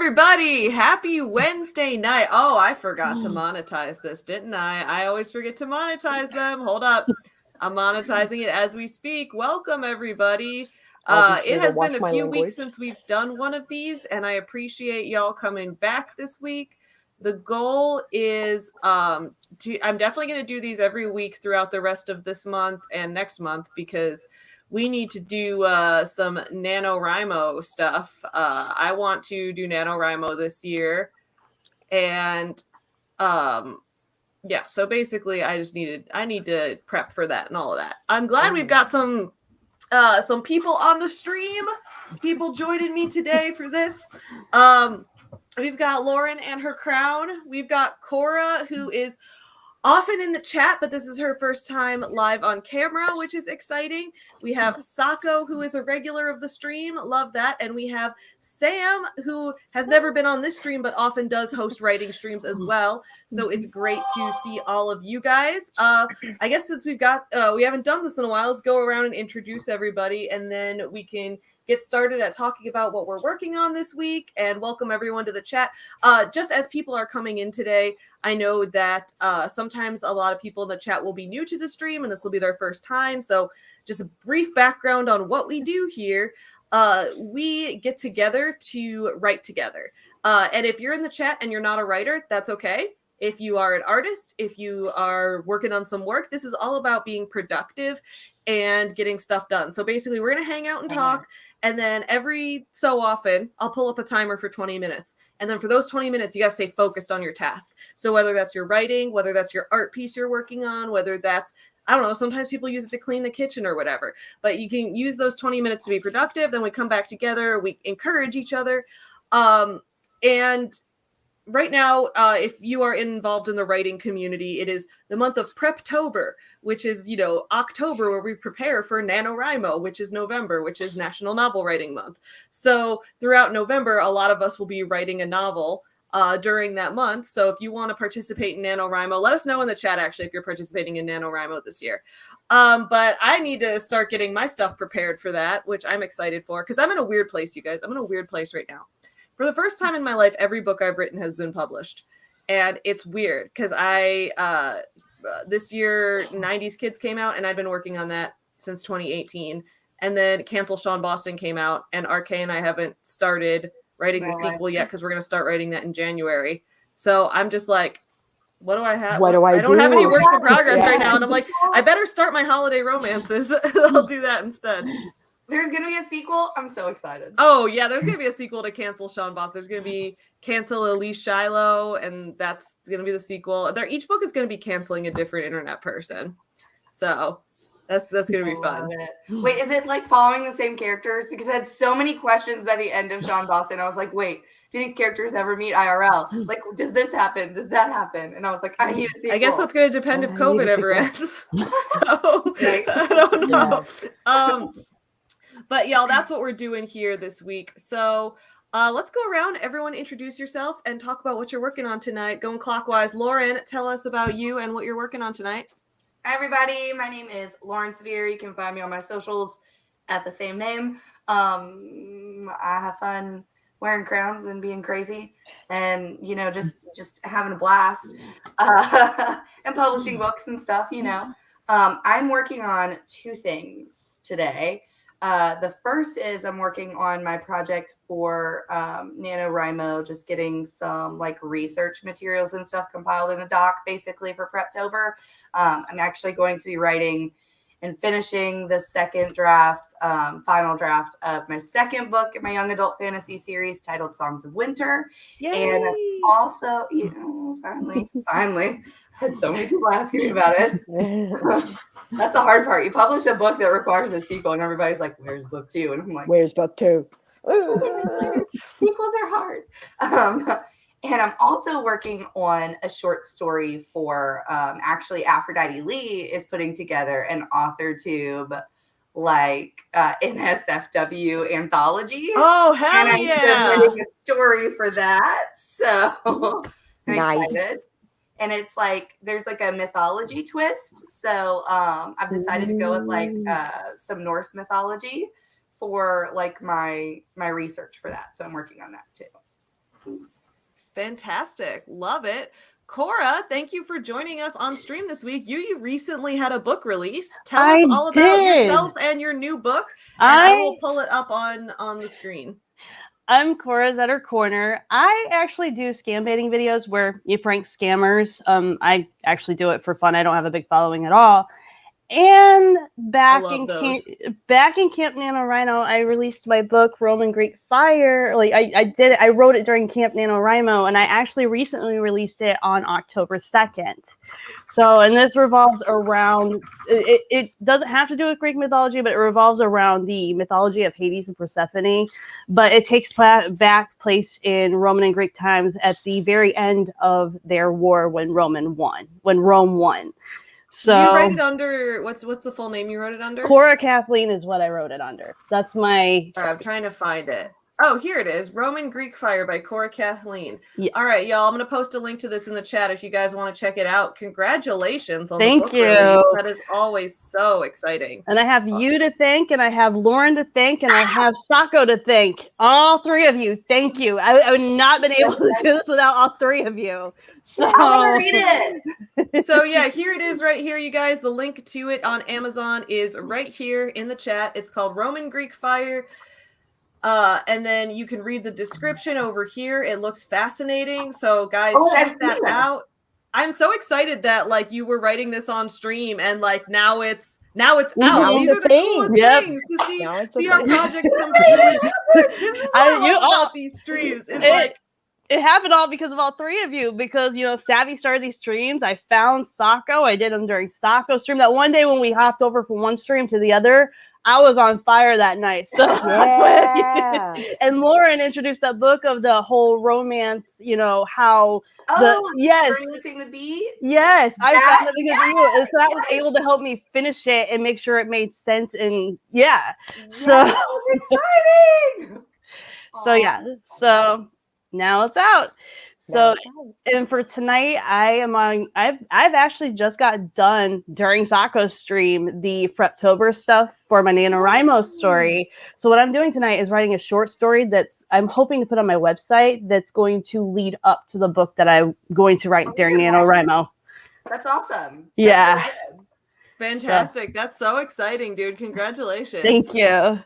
everybody. Happy Wednesday night. Oh, I forgot to monetize this, didn't I? I always forget to monetize them. Hold up. I'm monetizing it as we speak. Welcome, everybody. It has been a few weeks since we've done one of these, and I appreciate y'all coming back this week. The goal is I'm definitely going to do these every week throughout the rest of this month and next month because we need to do some NaNoWriMo stuff. I want to do NaNoWriMo this year. And yeah, so basically I need to prep for that and all of that. I'm glad we've got some people on the stream, people joining me today for this. We've got Lauren and her crown. We've got Cora, who is often in the chat, but this is her first time live on camera, which is exciting. We have Sako, who is a regular of the stream. Love that. And we have Sam, who has never been on this stream, but often does host writing streams as well. So it's great to see all of you guys. I guess since we haven't done this in a while, let's go around and introduce everybody, and then we can get started at talking about what we're working on this week and welcome everyone to the chat. Just as people are coming in today, I know that sometimes a lot of people in the chat will be new to the stream and this will be their first time. So just a brief background on what we do here. We get together to write together. And if you're in the chat and you're not a writer, that's okay. If you are an artist, if you are working on some work, this is all about being productive and getting stuff done. So basically, we're going to hang out and talk. And then every so often, I'll pull up a timer for 20 minutes. And then for those 20 minutes, you got to stay focused on your task. So whether that's your writing, whether that's your art piece you're working on, whether that's, I don't know, sometimes people use it to clean the kitchen or whatever. But you can use those 20 minutes to be productive. Then we come back together. We encourage each other. And right now, if you are involved in the writing community, it is the month of Prep-Tober, which is, October, where we prepare for NaNoWriMo, which is November, which is National Novel Writing Month. So throughout November, a lot of us will be writing a novel during that month. So if you want to participate in NaNoWriMo, let us know in the chat, actually, if you're participating in NaNoWriMo this year. But I need to start getting my stuff prepared for that, which I'm excited for, because I'm in a weird place, you guys. I'm in a weird place right now. For the first time in my life, every book I've written has been published. And it's weird because this year, 90s Kids came out, and I've been working on that since 2018. And then Cancel Sean Boston came out, and RK and I haven't started writing the sequel yet because we're going to start writing that in January. So I'm just like, what do I have? What do I do? I don't have any works in progress right now. And I'm like, I better start my holiday romances. I'll do that instead. There's going to be a sequel. I'm so excited. Oh, yeah. There's going to be a sequel to Cancel Sean Boss. There's going to be Cancel Elise Shiloh, and that's going to be the sequel. Each book is going to be canceling a different internet person. So that's going to be fun. Wait, is it like following the same characters? Because I had so many questions by the end of Sean Boston. I was like, wait, do these characters ever meet IRL? Like, does this happen? Does that happen? And I was like, I need a sequel. I guess that's going to depend if COVID ever ends. So I don't know. Yeah. But y'all, that's what we're doing here this week. So let's go around. Everyone introduce yourself and talk about what you're working on tonight. Going clockwise. Lauren, tell us about you and what you're working on tonight. Hi, everybody. My name is Lauren Severe. You can find me on my socials at the same name. I have fun wearing crowns and being crazy and, just having a blast and publishing books and stuff, I'm working on two things today. The first is I'm working on my project for NaNoWriMo, just getting some research materials and stuff compiled in a doc basically for Prep-Tober. I'm actually going to be writing and finishing the second draft, final draft of my second book in my young adult fantasy series titled Songs of Winter. Yay! And also, finally, I had so many people asking me about it. That's the hard part. You publish a book that requires a sequel, and everybody's like, "Where's book 2?" And I'm like, "Where's book 2?" Sequels are hard. And I'm also working on a short story for actually Aphrodite Lee is putting together an AuthorTube NSFW anthology. Oh, hell and I'm submitting a story for that. So I'm excited. And it's there's a mythology twist. So I've decided to go with some Norse mythology for my research for that. So I'm working on that too. Fantastic. Love it. Cora, thank you for joining us on stream this week. You recently had a book release. Tell us all about yourself and your new book, and I will pull it up on the screen. I'm Cora's at her corner. I actually do scam baiting videos where you prank scammers. I actually do it for fun. I don't have a big following at all. And back in Camp NaNoWriMo, I released my book Roman Greek Fire. Like I wrote it during Camp NaNoWriMo, and I actually recently released it on October 2nd. So, and this revolves around it doesn't have to do with Greek mythology, but it revolves around the mythology of Hades and Persephone. But it takes place in Roman and Greek times at the very end of their war when Rome won. So did you write it under what's the full name you wrote it under? Cora Kathleen is what I wrote it under. That's my. I'm trying to find it. Oh, here it is. Roman Greek Fire by Cora Kathleen. Yeah. All right, y'all. I'm going to post a link to this in the chat if you guys want to check it out. Congratulations on the book release. That is always so exciting. And I have you to thank, and I have Lauren to thank, and I have Sako to thank. All three of you. Thank you. I would not been able to do this without all three of you. So I want to read it. So yeah, here it is right here, you guys. The link to it on Amazon is right here in the chat. It's called Roman Greek Fire. And then you can read the description over here. It looks fascinating. So guys, check that out. I'm so excited that like you were writing this on stream and like now it's out. These are the coolest things to see our projects come to fruition. This is what I love about these streams. It happened all because of all three of you, because, you know, Savvy started these streams. I found Sako. I did them during Sako's stream. That one day when we hopped over from one stream to the other, I was on fire that night. So, yeah. And Lauren introduced that book of the whole romance, you know, how Burning the Bee? Yes, I found it because of you. And so that was able to help me finish it and make sure it made sense. And so exciting. So now it's out. So, and for tonight, I've actually just got done during Sako's stream the Prep-Tober stuff for my NaNoWriMo story. So what I'm doing tonight is writing a short story I'm hoping to put on my website that's going to lead up to the book that I'm going to write during NaNoWriMo. That's awesome. Yeah. That's really Fantastic. That's so exciting, dude. Congratulations. Thank you.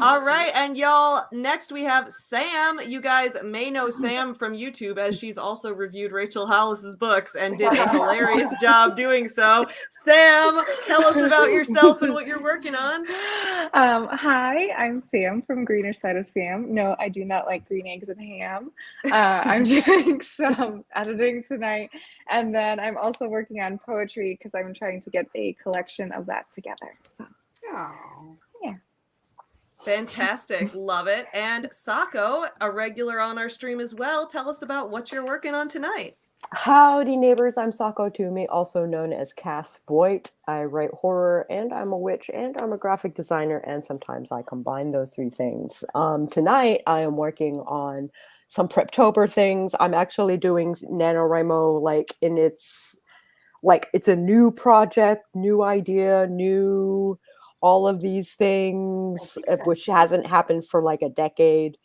All right, and y'all, next we have Sam. You guys may know Sam from YouTube, as she's also reviewed Rachel Hollis's books and did a hilarious job doing so. Sam, tell us about yourself and what you're working on. Hi, I'm Sam from Greener Side of Sam. No, I do not like green eggs and ham. I'm doing some editing tonight, and then I'm also working on poetry because I'm trying to get a collection of that together. Yeah. Fantastic. Love it. And Sako, a regular on our stream as well. Tell us about what you're working on tonight. Howdy, neighbors. I'm Sako Toomey, also known as Cass Voigt. I write horror, and I'm a witch, and I'm a graphic designer, and sometimes I combine those three things. Tonight, I am working on some Prep-Tober things. I'm actually doing NaNoWriMo it's a new project, new idea, new all of these things, which hasn't happened for like a decade,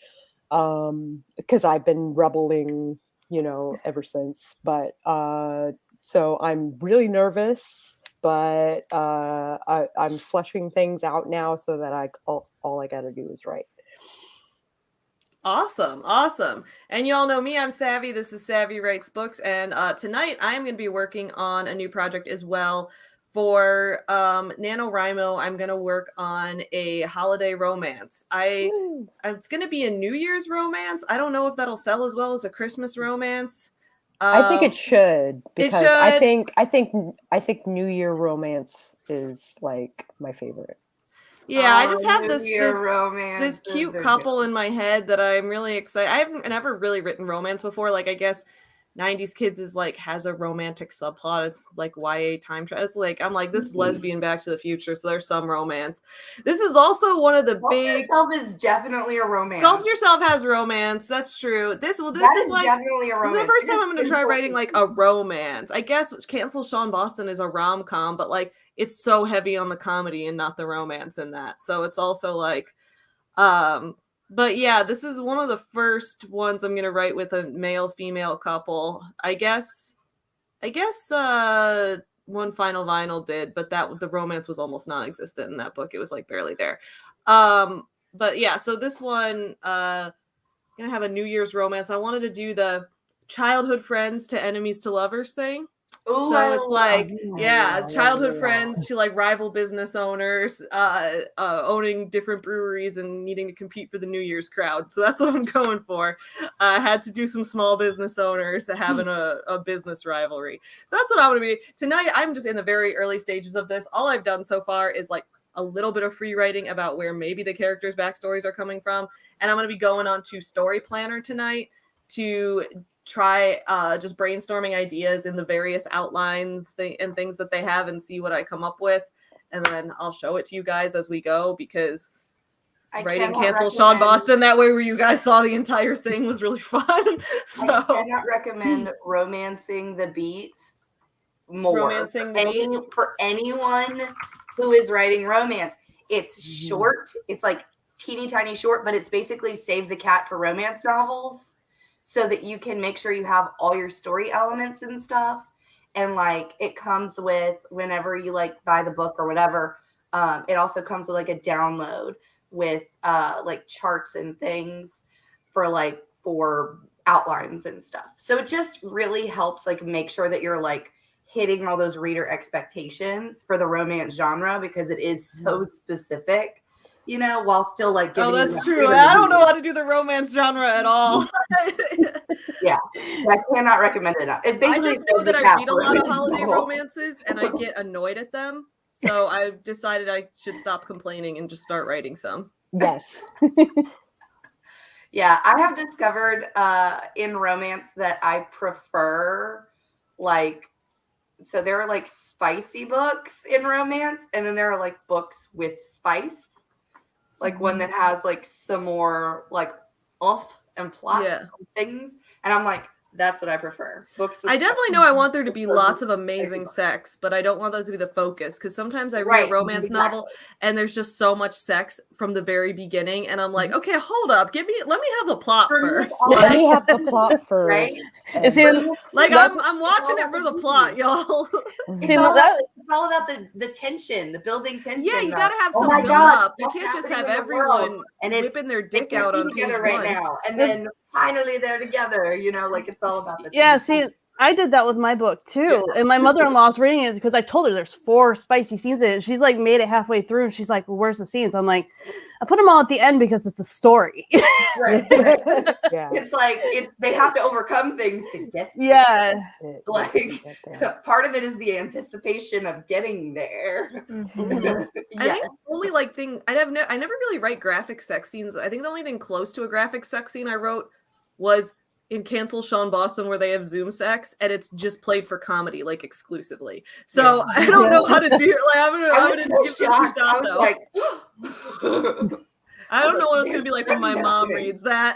because I've been rebelling, ever since. But so I'm really nervous, but I'm fleshing things out now so that all I got to do is write. Awesome. And y'all know me, I'm Savvy. This is Savvy Writes Books. And tonight I am going to be working on a new project as well. For NaNoWriMo, I'm going to work on a holiday romance. It's going to be a New Year's romance. I don't know if that'll sell as well as a Christmas romance. I think it should, because I think New Year romance is like my favorite. Yeah, I just have this cute couple in my head that I'm really excited. I haven't never really written romance before. Like, I guess 90s Kids is like has a romantic subplot. It's like YA time travel. It's like I'm like, this is lesbian Back to the Future, so there's some romance. This is also one of the big. Sculpt Yourself is definitely a romance. Sculpt Yourself has romance. That's true. This is like definitely a romance. This is the first time I'm going to try writing like a romance. I guess Cancel Sean Boston is a rom-com, but like it's so heavy on the comedy and not the romance in that. So it's also like But yeah, this is one of the first ones I'm gonna write with a male-female couple. I guess One Final Vinyl did, but the romance was almost non-existent in that book. It was like barely there. But yeah, so this one gonna have a New Year's romance. I wanted to do the childhood friends to enemies to lovers thing. Ooh, So it's like, yeah, childhood yeah. friends to like rival business owners, owning different breweries and needing to compete for the New Year's crowd. So that's what I'm going for. I had to do some small business owners having a business rivalry. So that's what I'm going to be. Tonight, I'm just in the very early stages of this. All I've done so far is like a little bit of free writing about where maybe the characters' backstories are coming from. And I'm going to be going on to Story Planner tonight to try just brainstorming ideas in the various outlines and things that they have and see what I come up with. And then I'll show it to you guys as we go, because writing Cancel Sean Boston that way where you guys saw the entire thing was really fun. So I cannot recommend Romancing the Beat more. Romancing the Beat? For anyone who is writing romance. It's short. It's like teeny tiny short, but it's basically Save the Cat for romance novels, so that you can make sure you have all your story elements and stuff. And like it comes with, whenever you like buy the book or whatever, it also comes with like a download with like charts and things for outlines and stuff. So it just really helps like make sure that you're like hitting all those reader expectations for the romance genre, because it is so specific, you know, while still like giving that's true. I don't know how to do the romance genre at all. Yeah, I cannot recommend it enough. It's basically, I just know that I read a lot of holiday romances and I get annoyed at them. So I've decided I should stop complaining and just start writing some. Yes. Yeah, I have discovered in romance that I prefer so there are like spicy books in romance, and then there are like books with spice, like one that has like some more like oomph and plot things, and I'm like, that's what I prefer. Books with I definitely know I want there to be lots of amazing sex, but I don't want that to be the focus, because sometimes I read a romance novel and there's just so much sex from the very beginning, and I'm like, okay, hold up, let me have the plot first. Let me have the plot first. Right? I'm watching it for the plot, y'all. It's all about the tension, the building tension. Yeah, you gotta have some build up. You can't just have everyone whipping their dick out on page right one. now, and then finally they're together. You know, like it's all about the tension. See, I did that with my book too, and my mother-in-law's reading it because I told her there's 4 spicy scenes in it. She's like made it halfway through, and she's like, "Well, where's the scenes?" I'm like, I put them all at the end because it's a story. Right. Yeah. It's like they have to overcome things to get there. Yeah. Like part of it is the anticipation of getting there. I think the only thing I never really write graphic sex scenes. I think the only thing close to a graphic sex scene I wrote was in Cancel Sean Boston, where they have Zoom sex, and it's just played for comedy, like exclusively. So I don't know how to do it. Like I'm gonna give this a shot though. Like, I don't know what it's gonna be like when my mom reads that.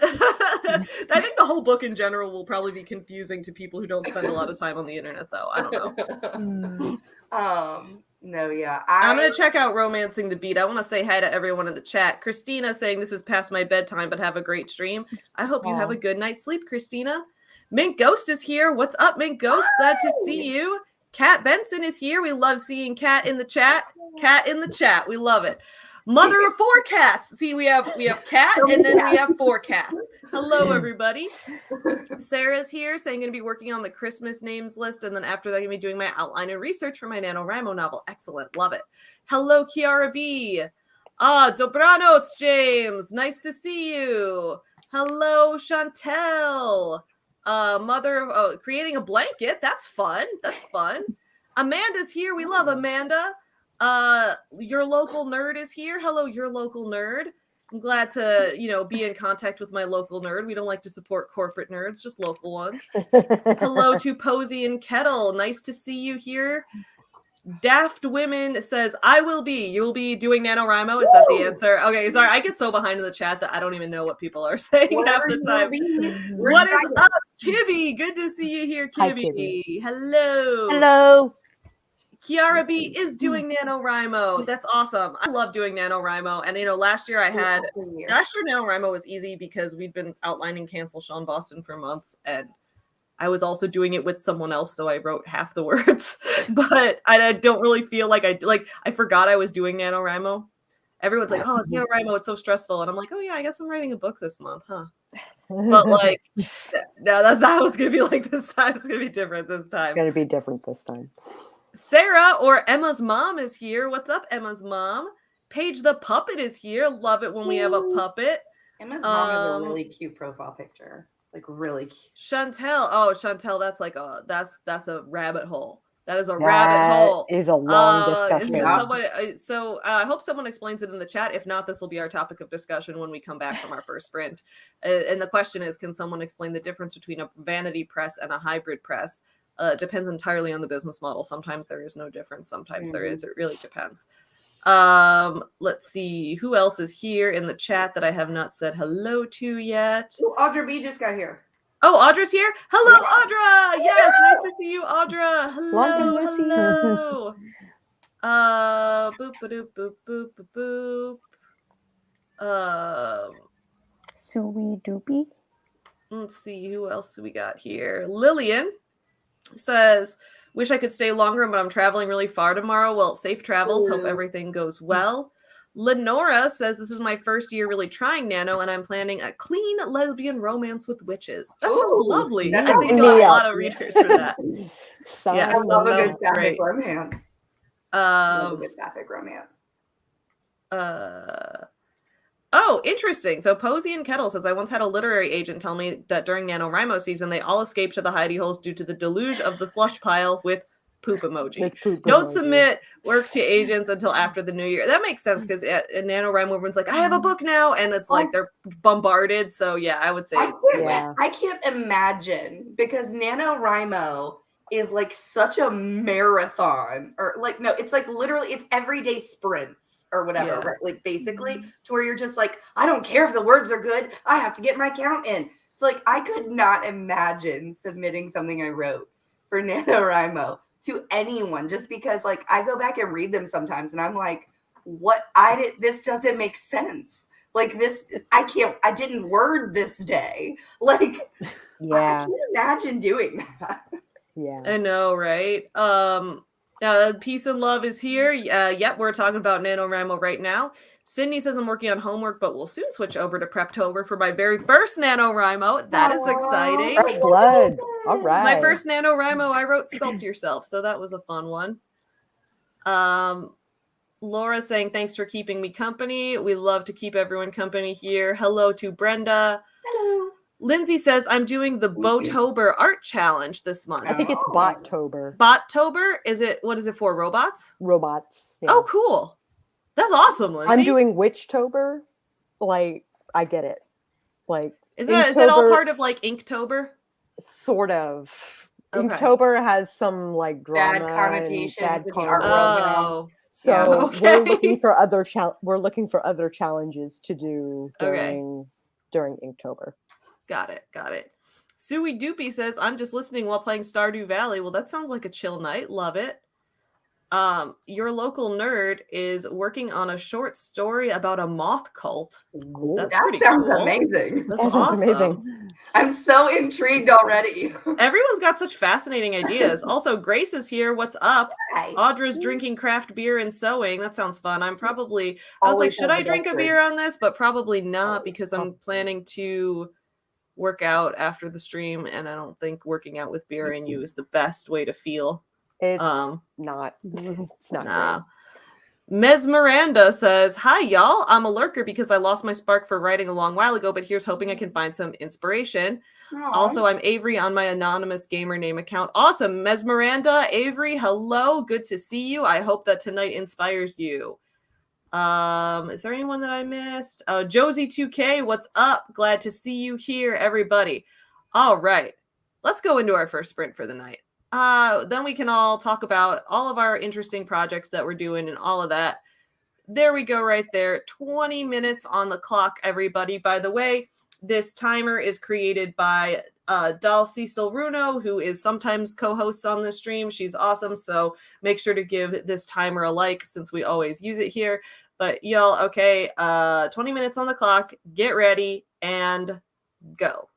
I think the whole book in general will probably be confusing to people who don't spend a lot of time on the internet, though. I don't know. No, yeah. I'm going to check out Romancing the Beat. I want to say hi to everyone in the chat. Christina saying this is past my bedtime, but have a great stream. I hope you have a good night's sleep, Christina. Mint Ghost is here. What's up, Mint Ghost? Glad to see you. Kat Benson is here. We love seeing Kat in the chat. Kat in the chat. We love it. Mother of 4 cats. See, we have Kat, and then we have 4 cats. Hello, everybody. Sarah's here saying going to be working on the Christmas names list, and then after that, going to be doing my outline and research for my NaNoWriMo novel. Excellent. Love it. Hello, Kiara B. Dobranoc, James. Nice to see you. Hello, Chantel. Mother of creating a blanket. That's fun. That's fun. Amanda's here. We love Amanda. Your local nerd is here. Hello, your local nerd. I'm glad to, be in contact with my local nerd. We don't like to support corporate nerds, just local ones. Hello to Posey and Kettle. Nice to see you here. Daft Women says, you'll be doing NaNoWriMo. Is that the answer? Okay, sorry. I get so behind in the chat that I don't even know what people are saying half the time. What is up, Kibby? Good to see you here, Kibby. Hello. Hello. Kiara B is doing NaNoWriMo. That's awesome. I love doing NaNoWriMo. And, last year NaNoWriMo was easy because we'd been outlining Cancel Sean Boston for months. And I was also doing it with someone else. So I wrote half the words. But I don't really feel like I forgot I was doing NaNoWriMo. Everyone's like, oh, it's NaNoWriMo. It's so stressful. And I'm like, oh, yeah, I guess I'm writing a book this month, huh? But like, no, that's not what it's going to be like this time. It's going to be different this time. It's going to be different this time. Sarah, or Emma's mom, is here. What's up, Emma's mom? Paige the puppet is here. Love it when we have a puppet. Emma's mom has a really cute profile picture. Like really cute. Chantel. Oh, Chantel, that's like that's a rabbit hole. That is a rabbit hole. Is a long discussion. I hope someone explains it in the chat. If not, this will be our topic of discussion when we come back from our first sprint. And the question is, can someone explain the difference between a vanity press and a hybrid press? Depends entirely on the business model. Sometimes there is no difference. Sometimes there is. It really depends. Let's see. Who else is here in the chat that I have not said hello to yet? Ooh, Audra B just got here. Oh, Audra's here. Hello, Audra. Yes, nice to see you, Audra. Hello. Boop, ba-doop, boop, boop, boop, boop. Suey doopy. Let's see who else we got here. Lillian says, wish I could stay longer, but I'm traveling really far tomorrow. Well, safe travels. Hope everything goes well. Lenora says, this is my first year really trying Nano, and I'm planning a clean lesbian romance with witches. That sounds lovely. I think you'll have a lot of readers for that. Yes, I love a good sapphic romance. Love a good sapphic romance. Oh, interesting. So Posey and Kettle says, I once had a literary agent tell me that during NaNoWriMo season, they all escaped to the hidey holes due to the deluge of the slush pile with poop emoji. Don't submit work to agents until after the new year. That makes sense because in NaNoWriMo, everyone's like, I have a book now. And it's like they're bombarded. So yeah, I would say. I can't imagine because NaNoWriMo is like such a marathon or like, no, it's like literally it's everyday sprints or whatever, right? Like basically to where you're just like, I don't care if the words are good. I have to get my count in. So like, I could not imagine submitting something I wrote for NaNoWriMo to anyone just because like I go back and read them sometimes and I'm like, this doesn't make sense. Like this, I didn't word this day. Like, I can't imagine doing that. Yeah. I know, right? Peace and Love is here. Yep, we're talking about NaNoWriMo right now. Sydney says I'm working on homework, but we'll soon switch over to Prep-Tober for my very first NaNoWriMo. That is exciting. Fresh blood. All right. My first NaNoWriMo, I wrote Sculpt Yourself, so that was a fun one. Laura saying, thanks for keeping me company. We love to keep everyone company here. Hello to Brenda. Hello. Lindsay says, I'm doing the Bo-Tober art challenge this month. I think it's Bot-Tober. Bot-Tober? What is it for? Robots? Robots. Yeah. Oh, cool. That's awesome, Lindsay. I'm doing Witch-Tober. Like, I get it. Like, is that all part of like Inktober? Sort of. Okay. Inktober has some like drama, bad connotations with the art world. So we're looking for other challenges to do during Inktober. Got it. Suey Doopy says, I'm just listening while playing Stardew Valley. Well, that sounds like a chill night. Love it. Your local nerd is working on a short story about a moth cult. That sounds amazing. That sounds amazing. I'm so intrigued already. Everyone's got such fascinating ideas. Also, Grace is here. What's up? Hi. Audra's drinking craft beer and sewing. That sounds fun. I was like, should I drink a beer on this? But probably not because I'm planning to work out after the stream, and I don't think working out with beer in you is the best way to feel. It's not. It's not. Nah. Mesmeranda says, hi, y'all. I'm a lurker because I lost my spark for writing a long while ago, but here's hoping I can find some inspiration. Aww. Also, I'm Avery on my anonymous gamer name account. Awesome. Mesmeranda, Avery, hello. Good to see you. I hope that tonight inspires you. Is there anyone that I missed? Josie2K, what's up? Glad to see you here, everybody. All right. Let's go into our first sprint for the night. Then we can all talk about all of our interesting projects that we're doing and all of that. There we go right there. 20 minutes on the clock, everybody. By the way, this timer is created by Dal Cecil Runo, who is sometimes co-hosts on the stream. She's awesome, so make sure to give this timer a like since we always use it here. But y'all, okay, 20 minutes on the clock. Get ready and go.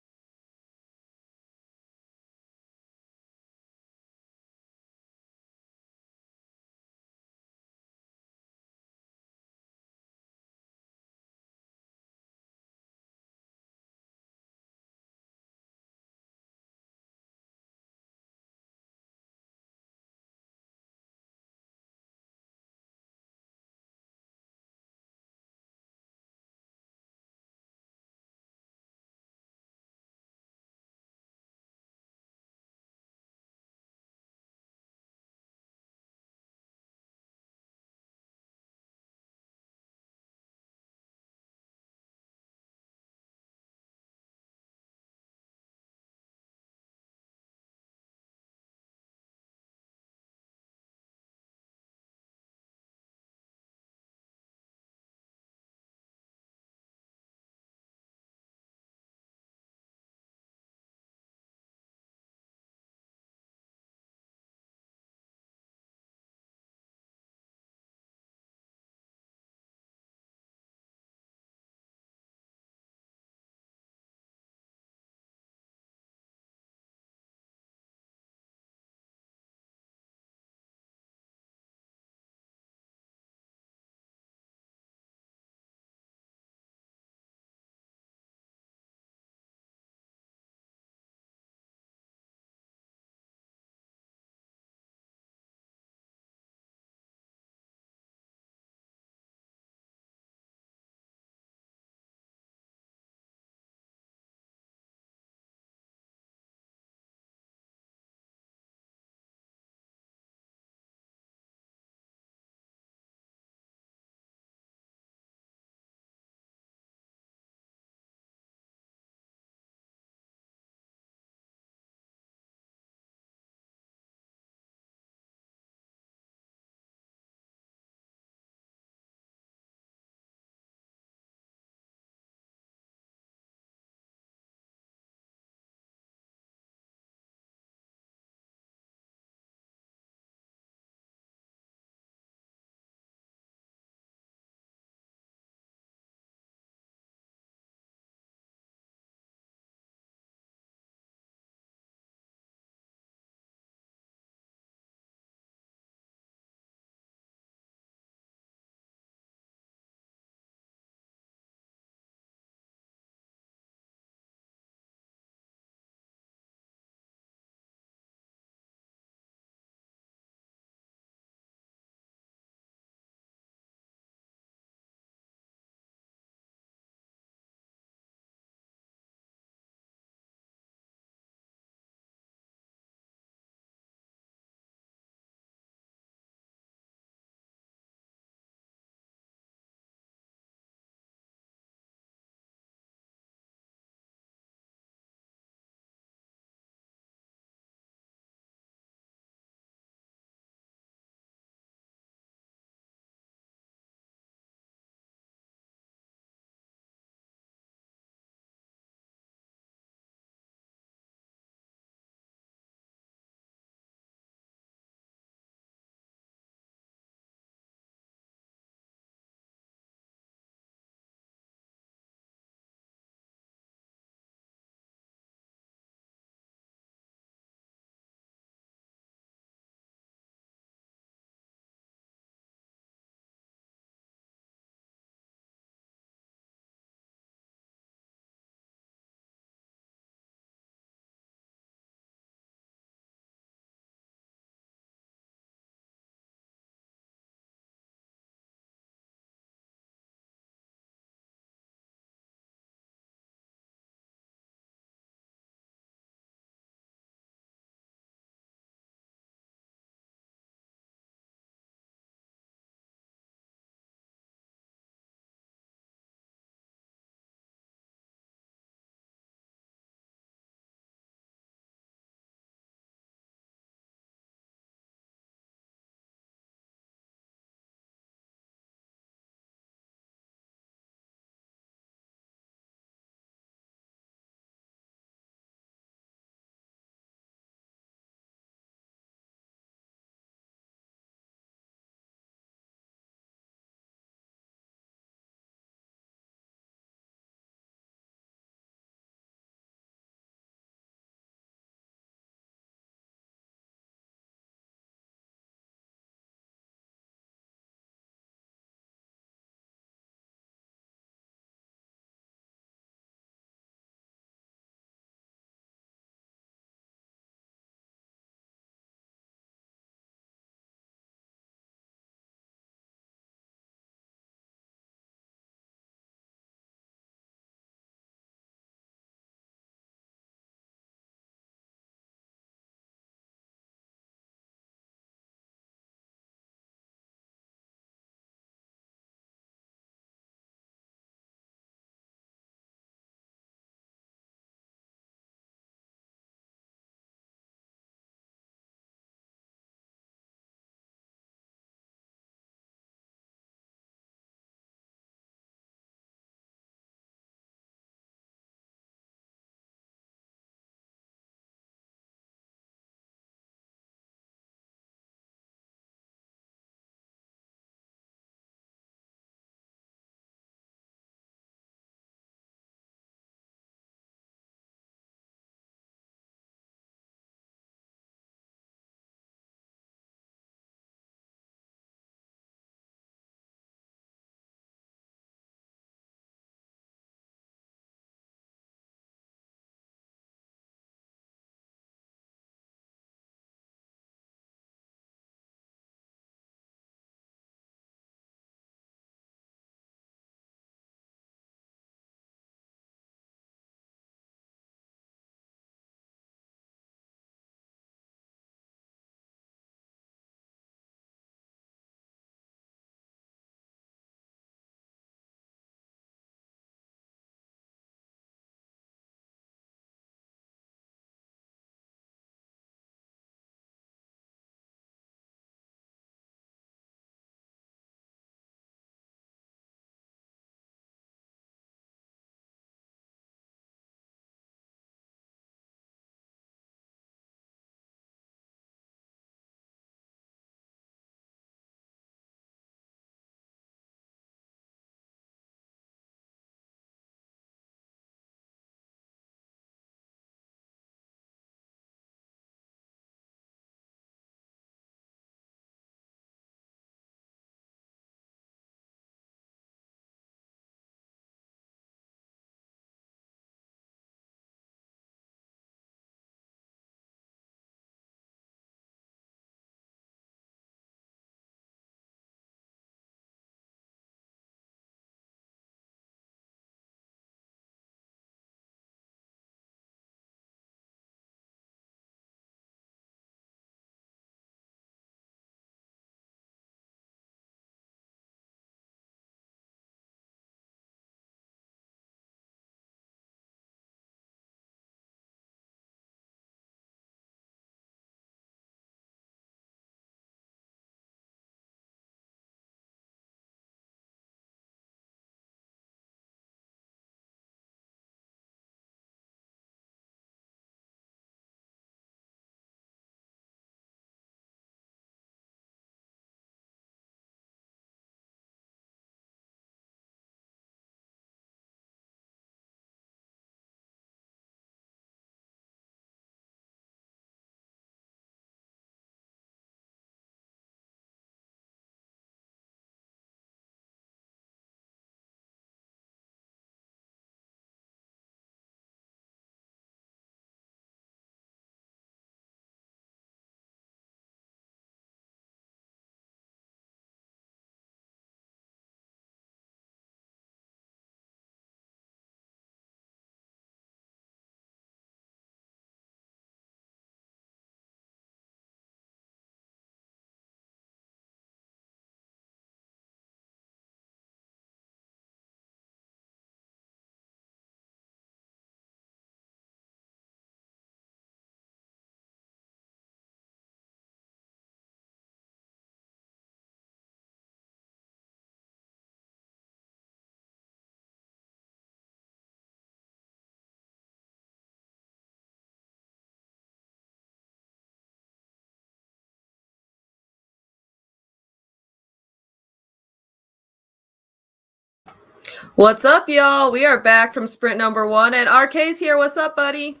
What's up, y'all? We are back from sprint number 1, and RK's here. What's up, buddy?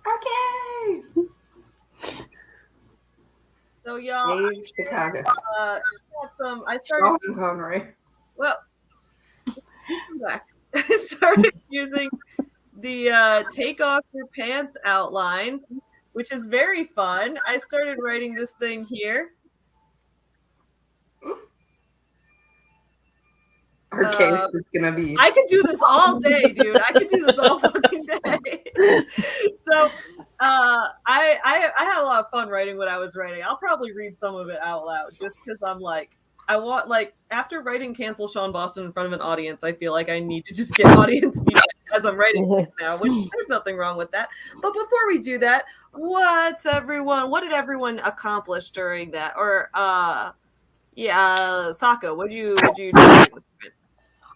Okay. So, y'all, Save Chicago. I started. Strong Conroy. Well, I'm back. I started using the take off your pants outline, which is very fun. I started writing this thing here. Our case is gonna be. I could do this all day, dude. I could do this all fucking day. So, I had a lot of fun writing what I was writing. I'll probably read some of it out loud just because I'm like, I want, like, after writing Cancel Sean Boston in front of an audience, I feel like I need to just get audience feedback as I'm writing things now, which there's nothing wrong with that. But before we do that, what did everyone accomplish during that? Or Saka, what'd you do?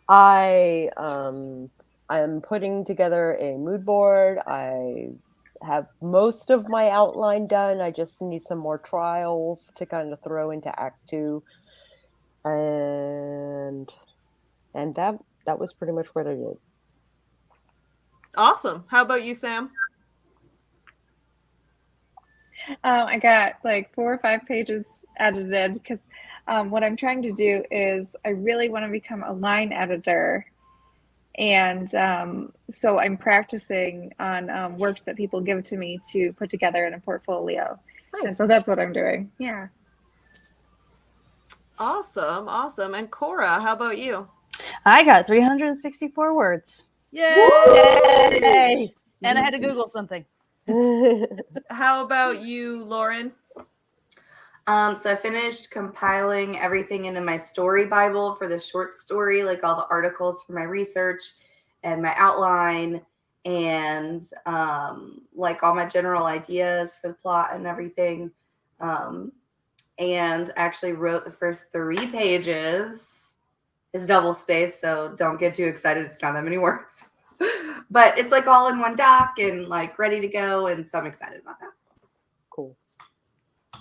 I am putting together a mood board. I have most of my outline done. I just need some more trials to kind of throw into Act 2. And that was pretty much what I did. Awesome. How about you, Sam? I got like 4 or 5 pages edited because what I'm trying to do is I really want to become a line editor. And so I'm practicing on works that people give to me to put together in a portfolio. Nice. And so that's what I'm doing. Yeah. Awesome. And Cora, how about you? I got 364 words. Yay! And I had to Google something. How about you, Lauren? So I finished compiling everything into my story Bible for the short story, like all the articles for my research and my outline and like all my general ideas for the plot and everything. And actually wrote the first 3 pages. It's double spaced, so don't get too excited. It's not that many words. But it's like all in one doc and like ready to go. And so I'm excited about that. Cool.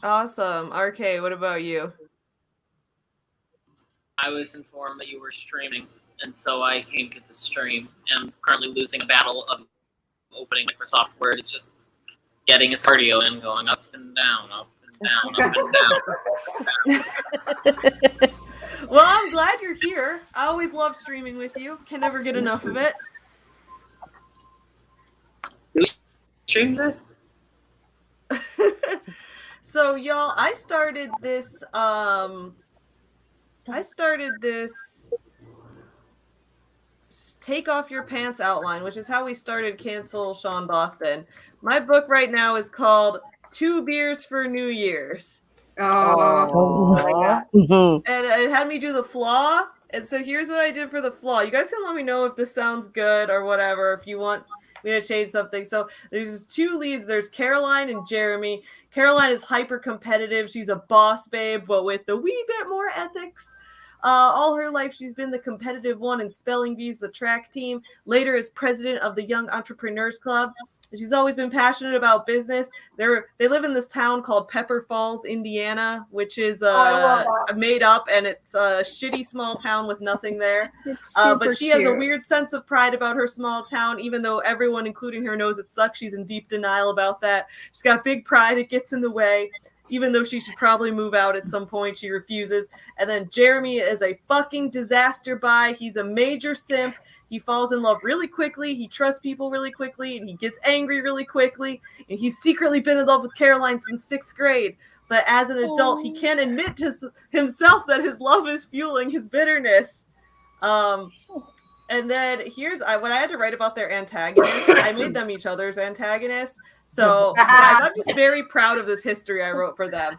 Awesome. RK, what about you? I was informed that you were streaming, and so I came to the stream. And I'm currently losing a battle of opening Microsoft Word. It's just getting its cardio in, going up and down, up and down, up and down. Up and down. Well, I'm glad you're here. I always love streaming with you. Can never get enough of it. Who streamed it? So, y'all, I started this take off your pants outline, which is how we started Cancel Sean Boston. My book right now is called 2 Beers for New Year's. Oh my God. And it had me do the flaw. And so here's what I did for the flaw. You guys can let me know if this sounds good or whatever, if you want me to change something. So there's 2 leads. There's Caroline and Jeremy. Caroline is hyper competitive. She's a boss babe, but with a wee bit more ethics. All her life, she's been the competitive one in Spelling Bees, the track team. Later as president of the Young Entrepreneurs Club. She's always been passionate about business. They live in this town called Pepper Falls, Indiana, which is made up, and it's a shitty small town with nothing there. But she has a weird sense of pride about her small town, even though everyone, including her, knows it sucks. She's in deep denial about that. She's got big pride. It gets in the way. Even though she should probably move out at some point, she refuses. And then Jeremy is a fucking disaster buy. He's a major simp. He falls in love really quickly. He trusts people really quickly. And he gets angry really quickly. And he's secretly been in love with Caroline since 6th grade. But as an adult, he can't admit to himself that his love is fueling his bitterness. And then here's what I had to write about their antagonists. I made them each other's antagonists. So guys, I'm just very proud of this history I wrote for them.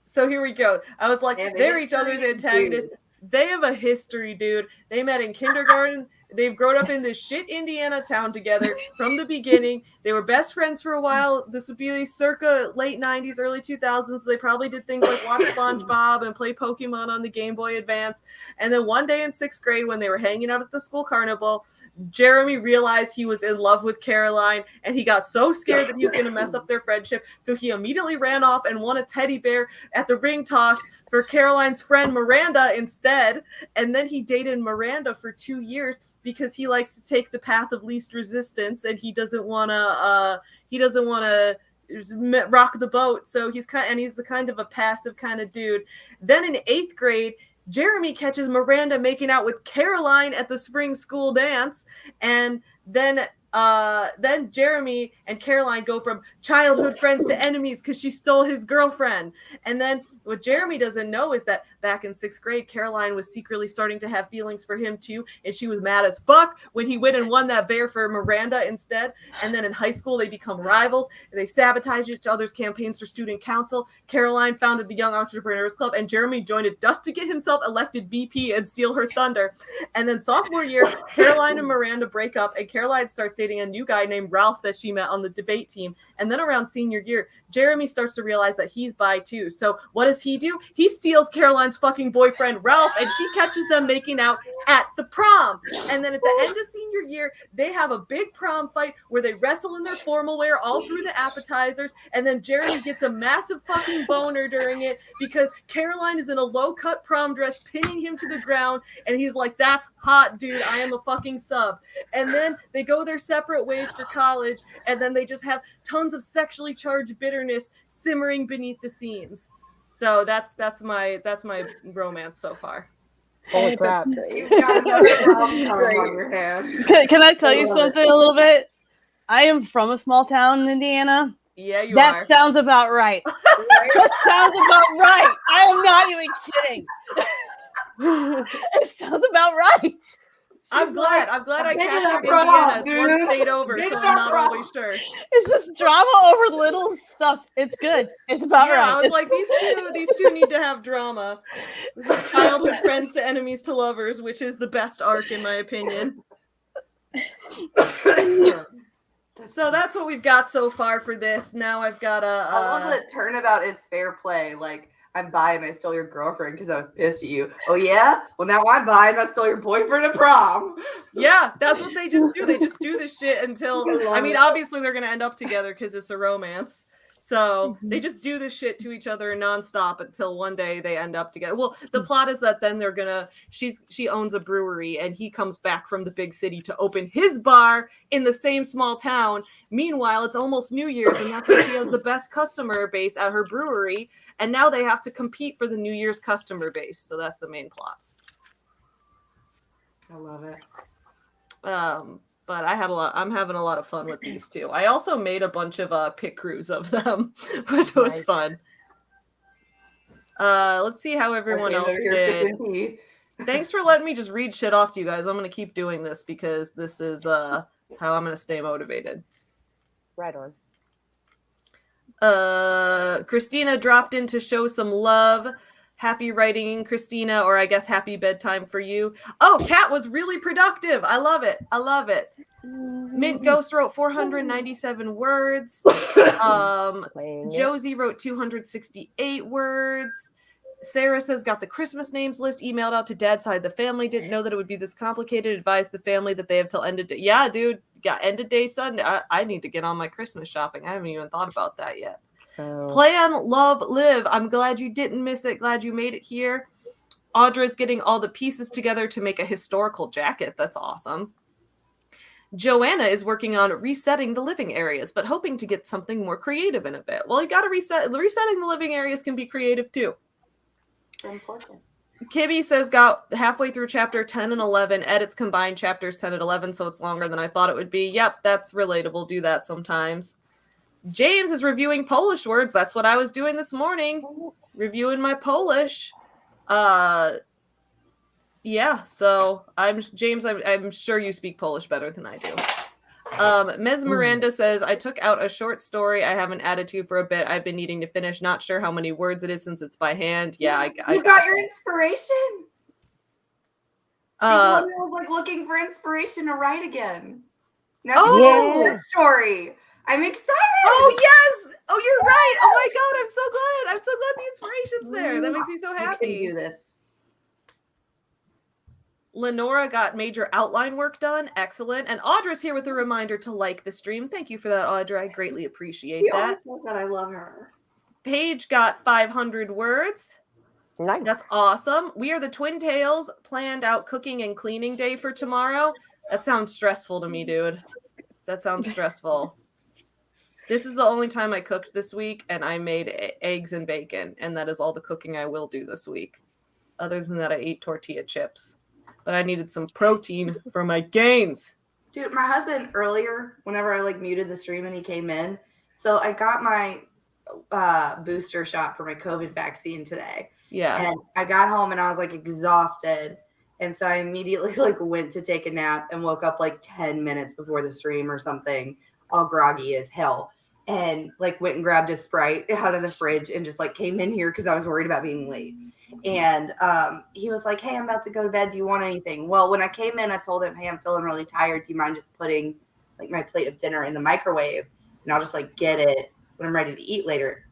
So here we go. I was like, they're each other's antagonists. They have a history, dude. They met in kindergarten. They've grown up in this shit Indiana town together from the beginning. They were best friends for a while. This would be circa late 90s, early 2000s. They probably did things like watch SpongeBob and play Pokemon on the Game Boy Advance. And then one day in 6th grade, when they were hanging out at the school carnival, Jeremy realized he was in love with Caroline, and he got so scared that he was going to mess up their friendship. So he immediately ran off and won a teddy bear at the ring toss for Caroline's friend Miranda instead. And then he dated Miranda for 2 years because he likes to take the path of least resistance, and he doesn't want to rock the boat. So he's the kind of a passive kind of dude. Then in 8th grade, Jeremy catches Miranda making out with Caroline at the spring school dance, and then Jeremy and Caroline go from childhood friends to enemies because she stole his girlfriend. And then what Jeremy doesn't know is that back in 6th grade, Caroline was secretly starting to have feelings for him too, and she was mad as fuck when he went and won that bear for Miranda instead. And then in high school, they become rivals, and they sabotage each other's campaigns for student council. Caroline founded the Young Entrepreneurs Club, and Jeremy joined it just to get himself elected VP and steal her thunder. And then sophomore year, Caroline and Miranda break up, and Caroline starts dating a new guy named Ralph that she met on the debate team. And then around senior year, Jeremy starts to realize that he's bi too. So what does he do? He steals Caroline's fucking boyfriend, Ralph, and she catches them making out at the prom. And then at the end of senior year, they have a big prom fight where they wrestle in their formal wear all through the appetizers. And then Jeremy gets a massive fucking boner during it because Caroline is in a low-cut prom dress pinning him to the ground. And he's like, that's hot, dude. I am a fucking sub. And then they go their separate ways for college. And then they just have tons of sexually charged bitterness simmering beneath the scenes. So that's my romance so far. Holy crap. You've got another rom-com on your hands. Can I tell you something a little bit? I am from a small town in Indiana. Yeah, you that are. Sounds about right. That sounds about right. I am not even kidding. It sounds about right. I'm glad I captured prom, Indiana. It's dude. one state over, Big so I'm that not prom. always sure. It's just drama over little stuff. It's good. It's about Yeah, right. I was like, these two need to have drama. This is childhood friends to enemies to lovers, which is the best arc in my opinion. So that's what we've got so far for this. Now I've got I love that turnabout is fair play. Like, I'm bi and I stole your girlfriend because I was pissed at you. Oh yeah? Well, now I'm bi and I stole your boyfriend at prom. Yeah, that's what they just do. They just do this shit until, I mean, it. obviously they're going to end up together because it's a romance. So they just do this shit to each other nonstop until one day they end up together. Well, the plot is that then they're gonna, she owns a brewery and he comes back from the big city to open his bar in the same small town. Meanwhile, it's almost New Year's and that's where she has the best customer base at her brewery. And now they have to compete for the New Year's customer base. So that's the main plot. I love it. But I'm having a lot of fun with these two. I also made a bunch of pit crews of them, which was fun. Let's see how everyone else did. Thanks for letting me just read shit off to you guys. I'm going to keep doing this because this is how I'm going to stay motivated. Right on. Christina dropped in to show some love. Happy writing, Christina, or I guess happy bedtime for you. Oh, Kat was really productive. I love it. I love it. Mint Ghost wrote 497 words. Josie wrote 268 words. Sarah says, got the Christmas names list emailed out to dad's side of the family. Didn't know that it would be this complicated. Advised the family that they have till end of day. Yeah, dude. Got end of day Sunday. I need to get on my Christmas shopping. I haven't even thought about that yet. Plan, love, live. I'm glad you didn't miss it. Glad you made it here. Audra's getting all the pieces together to make a historical jacket. That's awesome. Joanna is working on resetting the living areas, but hoping to get something more creative in a bit. Well, you got to reset. Resetting the living areas can be creative too. Important. Kibby says got halfway through chapter 10 and 11. Edits combined chapters 10 and 11, so it's longer than I thought it would be. Yep, that's relatable. Do that sometimes. James is reviewing Polish words. That's what I was doing this morning. Reviewing my Polish. Yeah, so I'm sure you speak Polish better than I do. Ms. Miranda says, I took out a short story I haven't added to for a bit. I've been needing to finish. Not sure how many words it is since it's by hand. Yeah, I got your inspiration. She's one who was like looking for inspiration to write again. Now yeah. Story. I'm excited. Oh yes! Oh, you're right. Oh my god, I'm so glad. I'm so glad the inspiration's there. That makes me so happy. You can do this. Lenora got major outline work done. Excellent. And Audra's here with a reminder to like the stream. Thank you for that, Audra. I greatly appreciate that. That I love her. Paige got 500 words. Nice. That's awesome. We are the Twin Tails planned out cooking and cleaning day for tomorrow. That sounds stressful to me, dude. That sounds stressful. This is the only time I cooked this week, and I made eggs and bacon, and that is all the cooking I will do this week. Other than that, I ate tortilla chips. But I needed some protein for my gains. Dude, my husband earlier, whenever I muted the stream and he came in, so I got my booster shot for my COVID vaccine today. Yeah. And I got home and I was exhausted. And so I immediately went to take a nap and woke up 10 minutes before the stream or something, all groggy as hell. And went and grabbed a Sprite out of the fridge and just came in here because I was worried about being late. And he was like, hey, I'm about to go to bed. Do you want anything? Well, when I came in, I told him, hey, I'm feeling really tired. Do you mind just putting my plate of dinner in the microwave? And I'll just get it when I'm ready to eat later.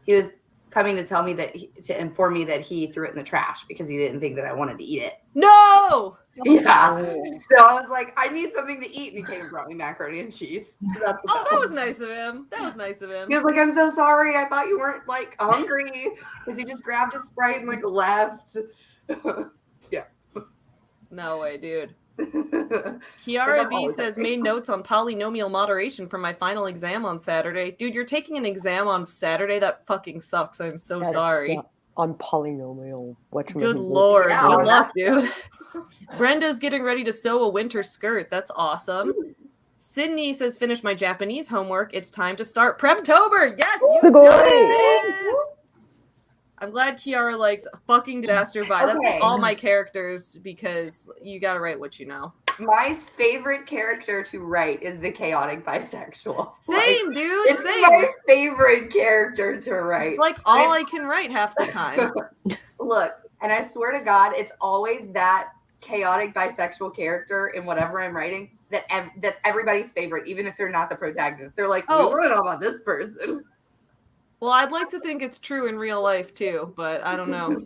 He was coming to tell me to inform me that he threw it in the trash because he didn't think that I wanted to eat it. No! Yeah. So I was like, I need something to eat. And he came and brought me macaroni and cheese. So that was nice of him. That was nice of him. He was like, I'm so sorry. I thought you weren't hungry. Because he just grabbed his Sprite and left. Yeah. No way, dude. Kiara B says, made notes on polynomial moderation for my final exam on Saturday. Dude, you're taking an exam on Saturday? That fucking sucks. I'm so sorry. On polynomial. Good lord. Yeah, good luck, dude. Brenda's getting ready to sew a winter skirt. That's awesome. Sydney says, finish my Japanese homework. It's time to start Prep-Tober. Yes, you got this. I'm glad Kiara likes fucking disaster by. That's all my characters because you gotta write what you know. My favorite character to write is the chaotic bisexual. Same, dude. It's my favorite character to write. It's all I can write half the time. Look, and I swear to God, it's always that chaotic bisexual character in whatever I'm writing that's everybody's favorite, even if they're not the protagonist. They're like, we want to know about this person. Well, I'd like to think it's true in real life too, but I don't know.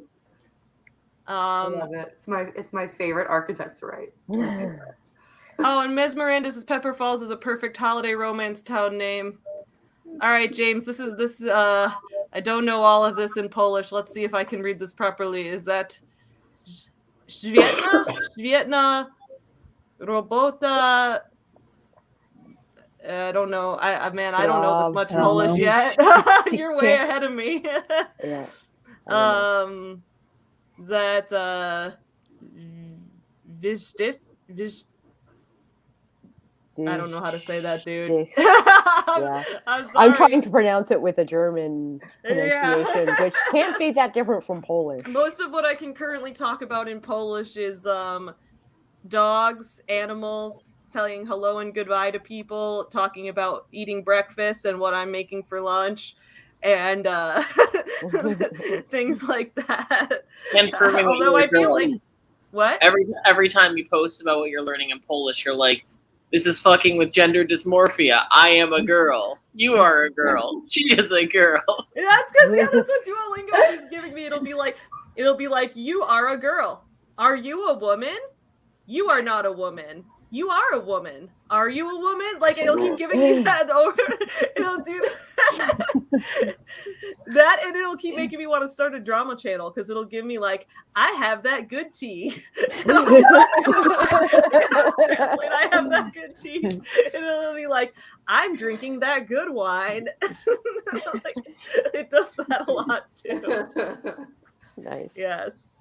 I love it. It's my favorite architect to write. Oh, and Mesmeranda says Pepper Falls is a perfect holiday romance town name. All right, James, this I don't know all of this in Polish. Let's see if I can read this properly. Is that Świetna robota? I don't know. I don't know this much Polish yet. You're way ahead of me. Yeah. That I don't know how to say that, dude. I'm sorry. I'm trying to pronounce it with a German pronunciation, which can't be that different from Polish. Most of what I can currently talk about in Polish is dogs, animals, saying hello and goodbye to people, talking about eating breakfast and what I'm making for lunch, and things like that. And proving although I feel like what? Every time you post about what you're learning in Polish, you're like, this is fucking with gender dysmorphia. I am a girl. You are a girl. She is a girl. That's because that's what Duolingo keeps giving me. It'll be like, you are a girl. Are you a woman? You are not a woman. You are a woman. Are you a woman? It'll keep giving me that over. It'll do that, and it'll keep making me want to start a drama channel because it'll give me I have that good tea. I have that good tea, and it'll be I'm drinking that good wine. It does that a lot too. Nice. Yes.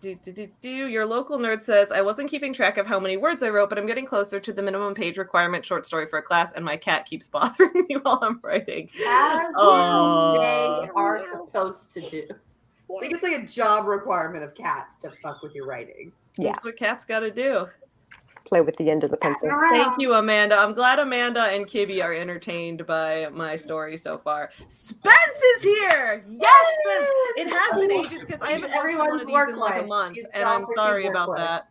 Your local nerd says, I wasn't keeping track of how many words I wrote, but I'm getting closer to the minimum page requirement short story for a class, and my cat keeps bothering me while I'm writing. As they are supposed to do. I think it's a job requirement of cats to fuck with your writing. Yeah. That's what cats gotta do. Play with the end of the pencil. Thank you, Amanda. I'm glad Amanda and Kibby are entertained by my story so far. Spence is here! Yes, Spence! It has been ages because I haven't watched one of these in a month, and I'm sorry about that.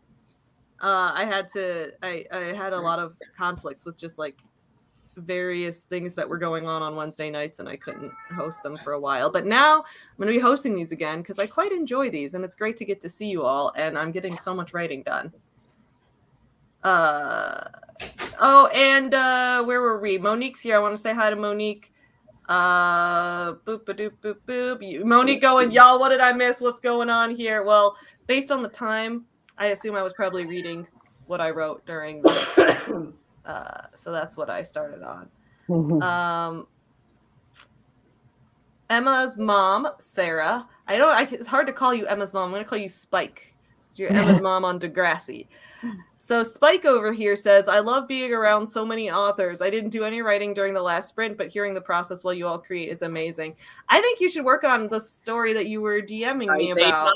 I had a lot of conflicts with just various things that were going on Wednesday nights, and I couldn't host them for a while. But now I'm going to be hosting these again because I quite enjoy these, and it's great to get to see you all, and I'm getting so much writing done. Where were we? Monique's here. I want to say hi to Monique. Boop ba doop boop boop. Monique going, y'all, what did I miss? What's going on here? Well, based on the time, I assume I was probably reading what I wrote during the so that's what I started on. Emma's mom, Sarah. It's hard to call you Emma's mom. I'm gonna call you Spike. So you're Emma's mom on Degrassi. So Spike over here says, I love being around so many authors. I didn't do any writing during the last sprint, but hearing the process while you all create is amazing. I think you should work on the story that you were DMing me about.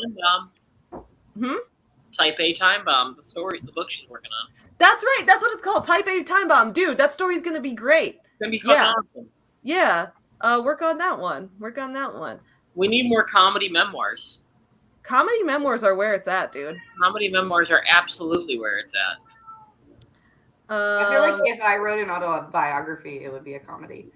Type A Time Bomb, the book she's working on. That's right. That's what it's called. Type A Time Bomb. Dude, that story's going to be great. It's going to be fucking awesome. Yeah. Work on that one. We need more comedy memoirs. Comedy memoirs are where it's at, dude. Comedy memoirs are absolutely where it's at. I feel like if I wrote an autobiography, it would be a comedy.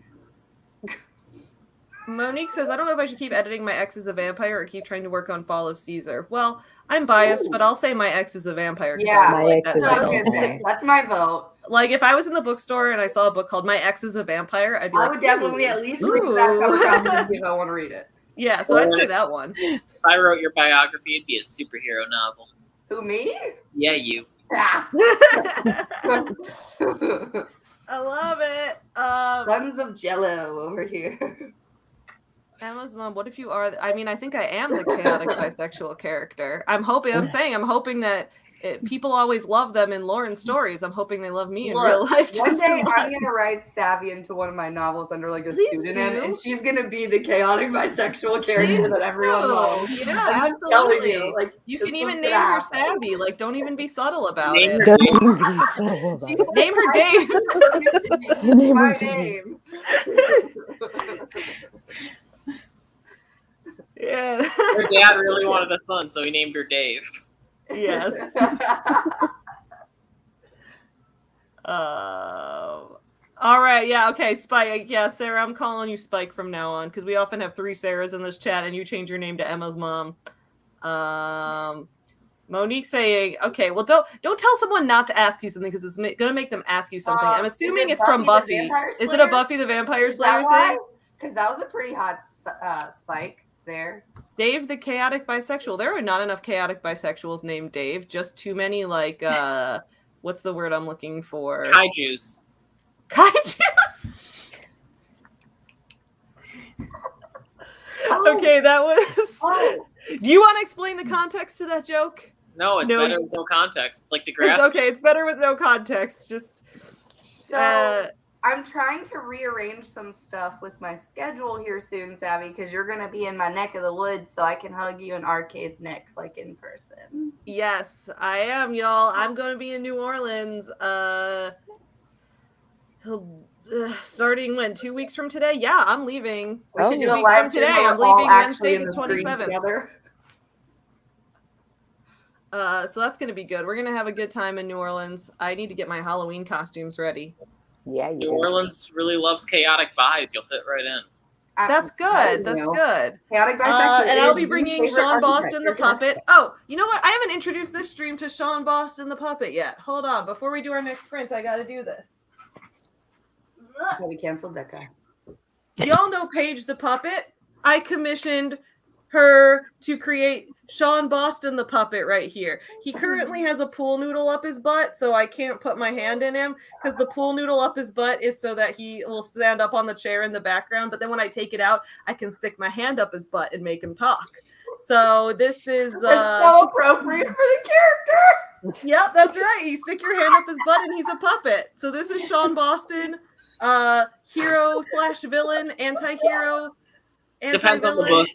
Monique says, I don't know if I should keep editing My Ex is a Vampire or keep trying to work on Fall of Caesar. Well, I'm biased, but I'll say My Ex is a Vampire. Yeah, that's my vote. Like, if I was in the bookstore and I saw a book called My Ex is a Vampire, I'd be like, I would definitely at least read that couple times if I want to read it. Yeah, so I'd say that one. If I wrote your biography, it'd be a superhero novel. Who, me? Yeah, you. Ah. I love it. Buns of Jello over here. Emma's mom, what if you are? I mean, I think I am the chaotic bisexual character. I'm hoping that people always love them in Lauren's stories. I'm hoping they love me in real life. One day I'm going to write Savvy into one of my novels under like a pseudonym, and she's going to be the chaotic bisexual character that everyone loves. Yeah, absolutely. You can even name her Savvy. Like, don't even be subtle about it. Don't even be subtle about it. Name her Dave. Name her name. Yeah. Her dad really wanted a son, so he named her Dave. Yes. All right. Yeah. Okay. Spike. Yeah, Sarah, I'm calling you Spike from now on because we often have 3 Sarahs in this chat, and you change your name to Emma's mom. Monique saying, "Okay, well, don't tell someone not to ask you something because it's gonna make them ask you something." I'm assuming it's from Buffy. Is it a Buffy the Vampire Slayer thing? Because that was a pretty hot spike there. Dave the chaotic bisexual. There are not enough chaotic bisexuals named Dave. Just too many, like, what's the word I'm looking for? Kaijus. Kaijus? Okay, that was... Do you want to explain the context to that joke? No, it's better with no context. It's like Degrassi. Okay, it's better with no context. Just... So... I'm trying to rearrange some stuff with my schedule here soon, Savvy, because you're going to be in my neck of the woods so I can hug you in RK's next, like in person. Yes, I am, y'all. I'm going to be in New Orleans starting when? 2 weeks from today? Yeah, I'm leaving. We should do a live stream. I'm leaving Wednesday the 27th. So that's going to be good. We're going to have a good time in New Orleans. I need to get my Halloween costumes ready. Yeah, New Orleans really loves chaotic buys. You'll fit right in. That's good. That's good. Chaotic bisexual. And I'll be bringing Sean Boston the puppet. Oh, you know what? I haven't introduced this stream to Sean Boston the puppet yet. Hold on. Before we do our next sprint, I got to do this. We canceled that guy. Y'all know Paige the puppet? I commissioned her to create Sean Boston the puppet right here. He currently has a pool noodle up his butt, so I can't put my hand in him because the pool noodle up his butt is so that he will stand up on the chair in the background. But then when I take it out, I can stick my hand up his butt and make him talk. So this is it's so appropriate for the character. Yep, that's right. You stick your hand up his butt and he's a puppet. So this is Sean Boston, hero/villain, anti-hero, Depends on the book.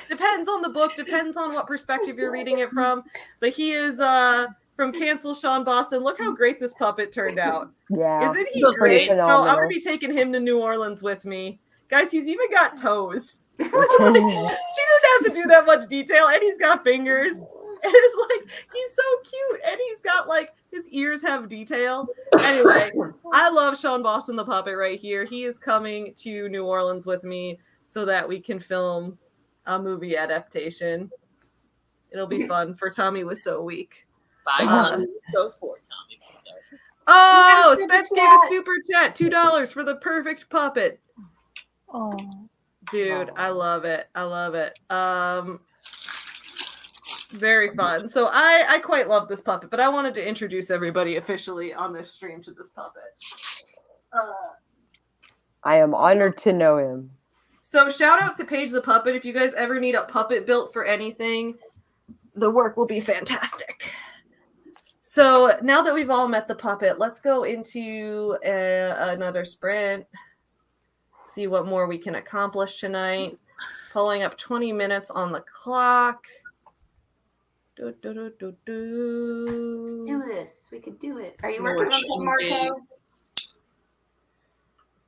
Depends on the book, depends on what perspective you're reading it from. But he is from Cancel Sean Boston. Look how great this puppet turned out. Yeah. Isn't he great? So I'm going to be taking him to New Orleans with me. Guys, he's even got toes. She didn't have to do that much detail, and he's got fingers. And it's like, he's so cute. And he's got, like, his ears have detail. Anyway, I love Sean Boston the puppet right here. He is coming to New Orleans with me so that we can film a movie adaptation. It'll be fun for Tommy Was So Weak. Go for it, Tommy Was So Weak. Oh, Spence gave a super chat, $2 for the perfect puppet. Oh. Dude, I love it. I love it. Very fun. So I quite love this puppet, but I wanted to introduce everybody officially on this stream to this puppet. I am honored to know him. So shout out to Paige the Puppet. If you guys ever need a puppet built for anything, the work will be fantastic. So now that we've all met the puppet, let's go into another sprint. See what more we can accomplish tonight. Pulling up 20 minutes on the clock. Let's do this. We could do it. Are you No, working we're on something, changing.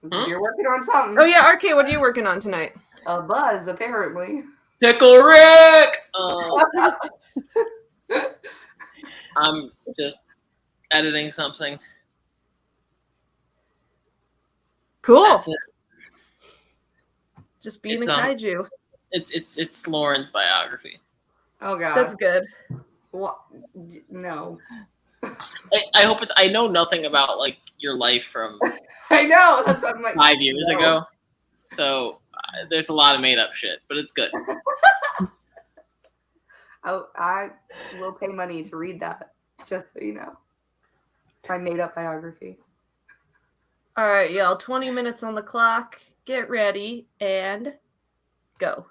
Marco? You're working on something. Oh yeah, RK, what are you working on tonight? A buzz, apparently. Pickle Rick! I'm just editing something. Cool. That's it. Just being It's, a kaiju. It's Lauren's biography. Oh god. That's good. What? No. I hope it's. I know nothing about like your life from I know. That's what I'm like. 5 years no. ago, so there's a lot of made up shit, but it's good. Oh, I will pay money to read that, just so you know. My made up biography. All right, y'all. 20 minutes on the clock. Get ready and go.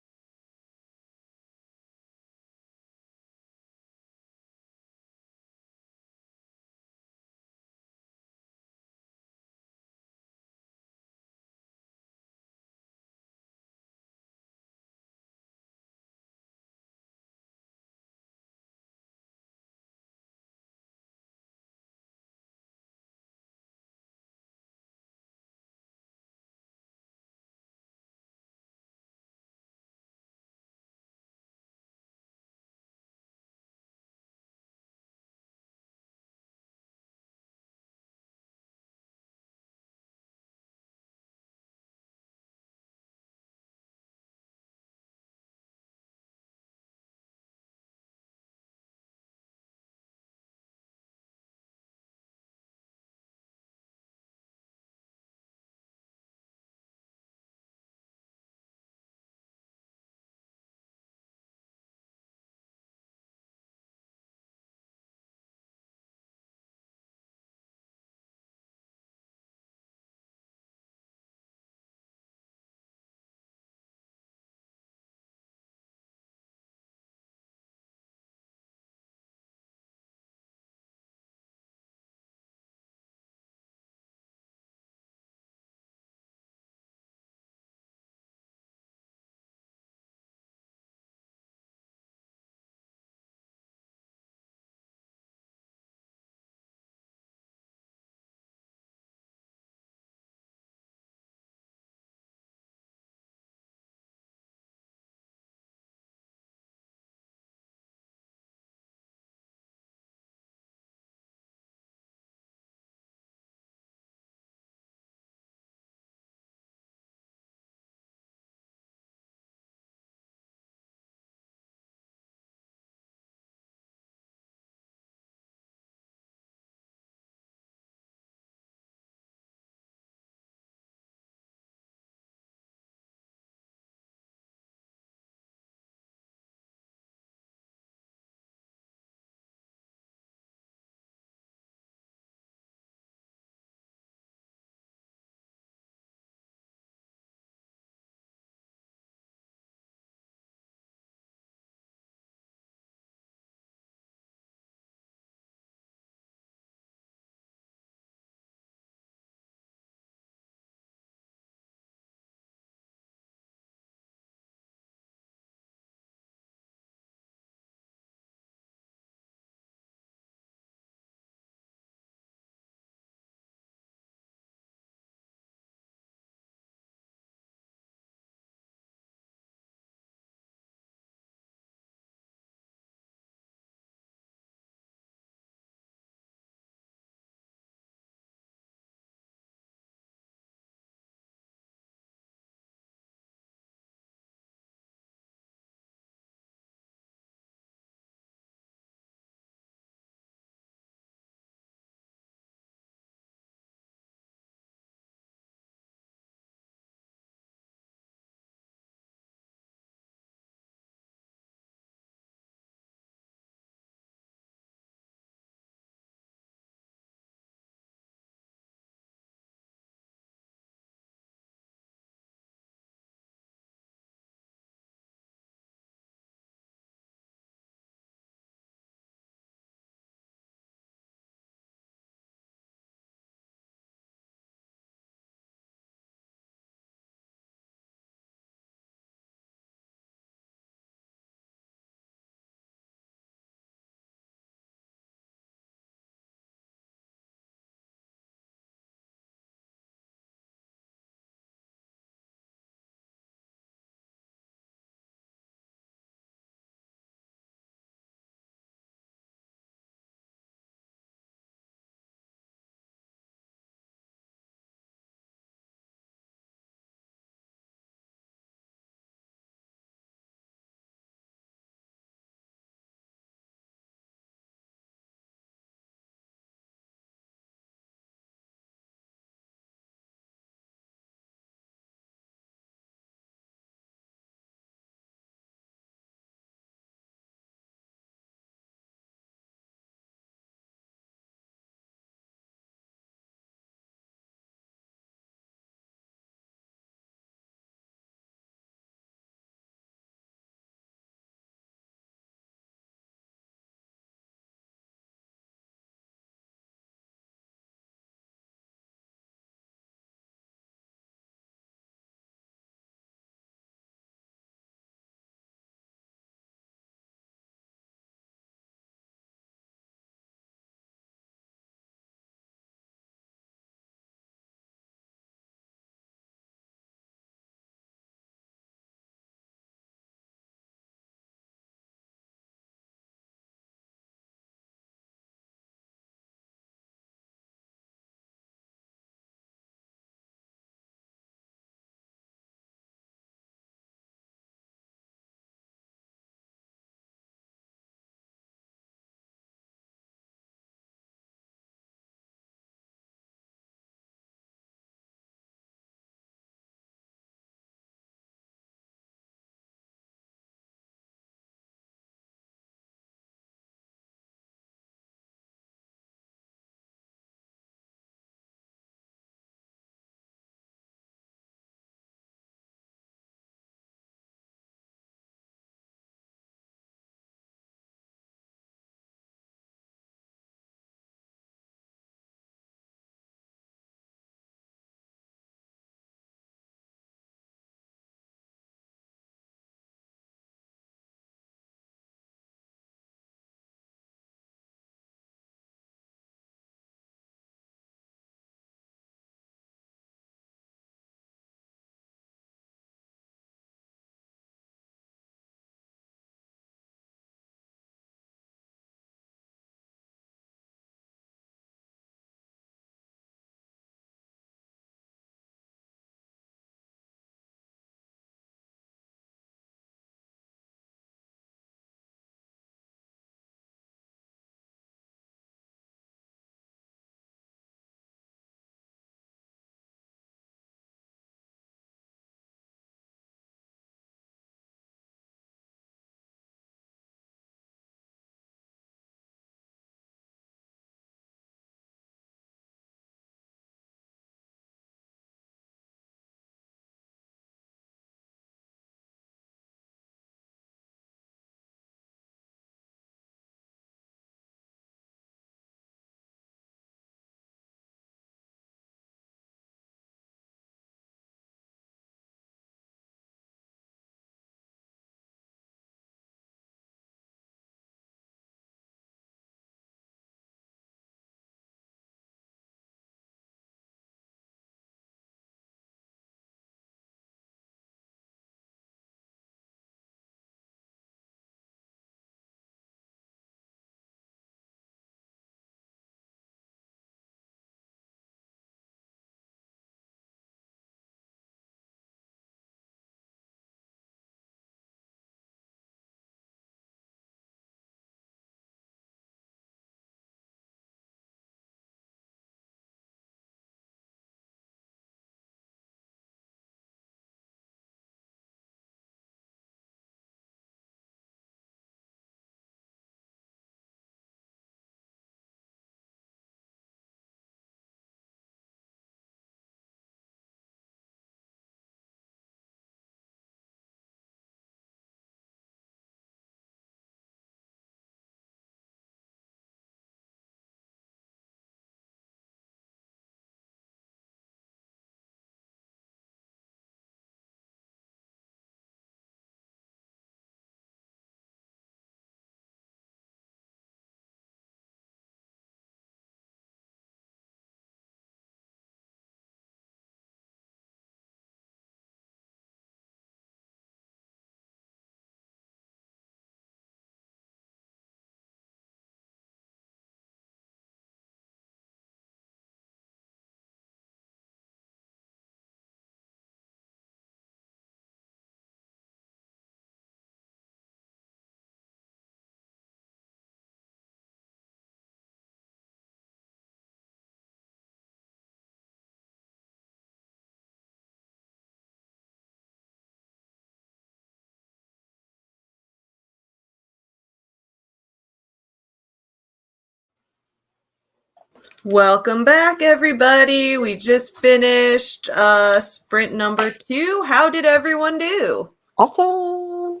Welcome back, everybody. We just finished sprint number 2. How did everyone do? Awesome.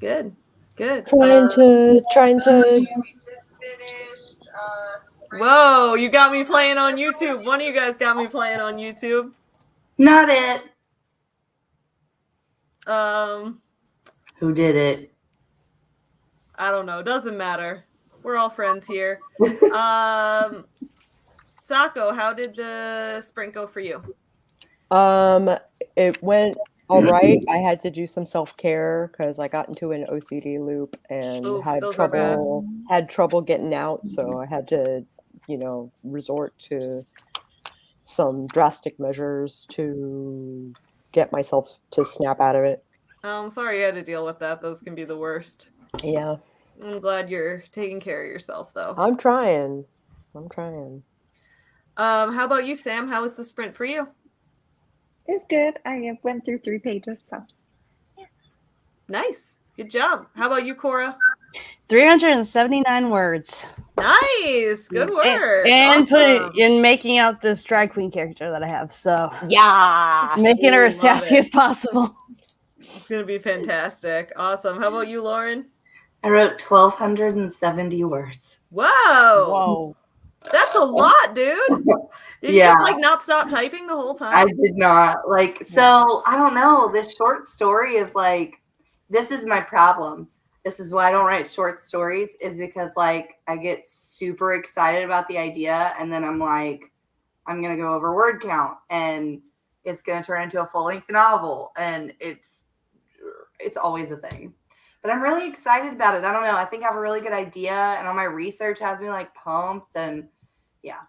Good. Good. Trying to. Whoa, you got me playing on YouTube. One of you guys got me playing on YouTube. Not it. Who did it? I don't know. Doesn't matter. We're all friends here. Sako, how did the sprint go for you? It went all right. I had to do some self-care because I got into an OCD loop and Oof, had those are bad. trouble getting out. So I had to, resort to some drastic measures to get myself to snap out of it. I'm sorry you had to deal with that. Those can be the worst. Yeah. I'm glad you're taking care of yourself, though. I'm trying. How about you, Sam? How was the sprint for you? It's good. I went through 3 pages, so yeah. Nice. Good job. How about you, Cora? 379 words. Nice. Good work. And Awesome. in making out this drag queen character that I have. So Yeah. making her as Love sassy it. as possible. It's going to be fantastic. Awesome. How about you, Lauren? I wrote 1,270 words. Whoa. That's a lot, dude. Did you Yeah. just not stop typing the whole time? I did not. So I don't know. This short story is this is my problem. This is why I don't write short stories, is because I get super excited about the idea and then I'm like, I'm going to go over word count and it's going to turn into a full-length novel, and it's always a thing. But I'm really excited about it. I don't know. I think I have a really good idea, and all my research has me pumped, and yeah.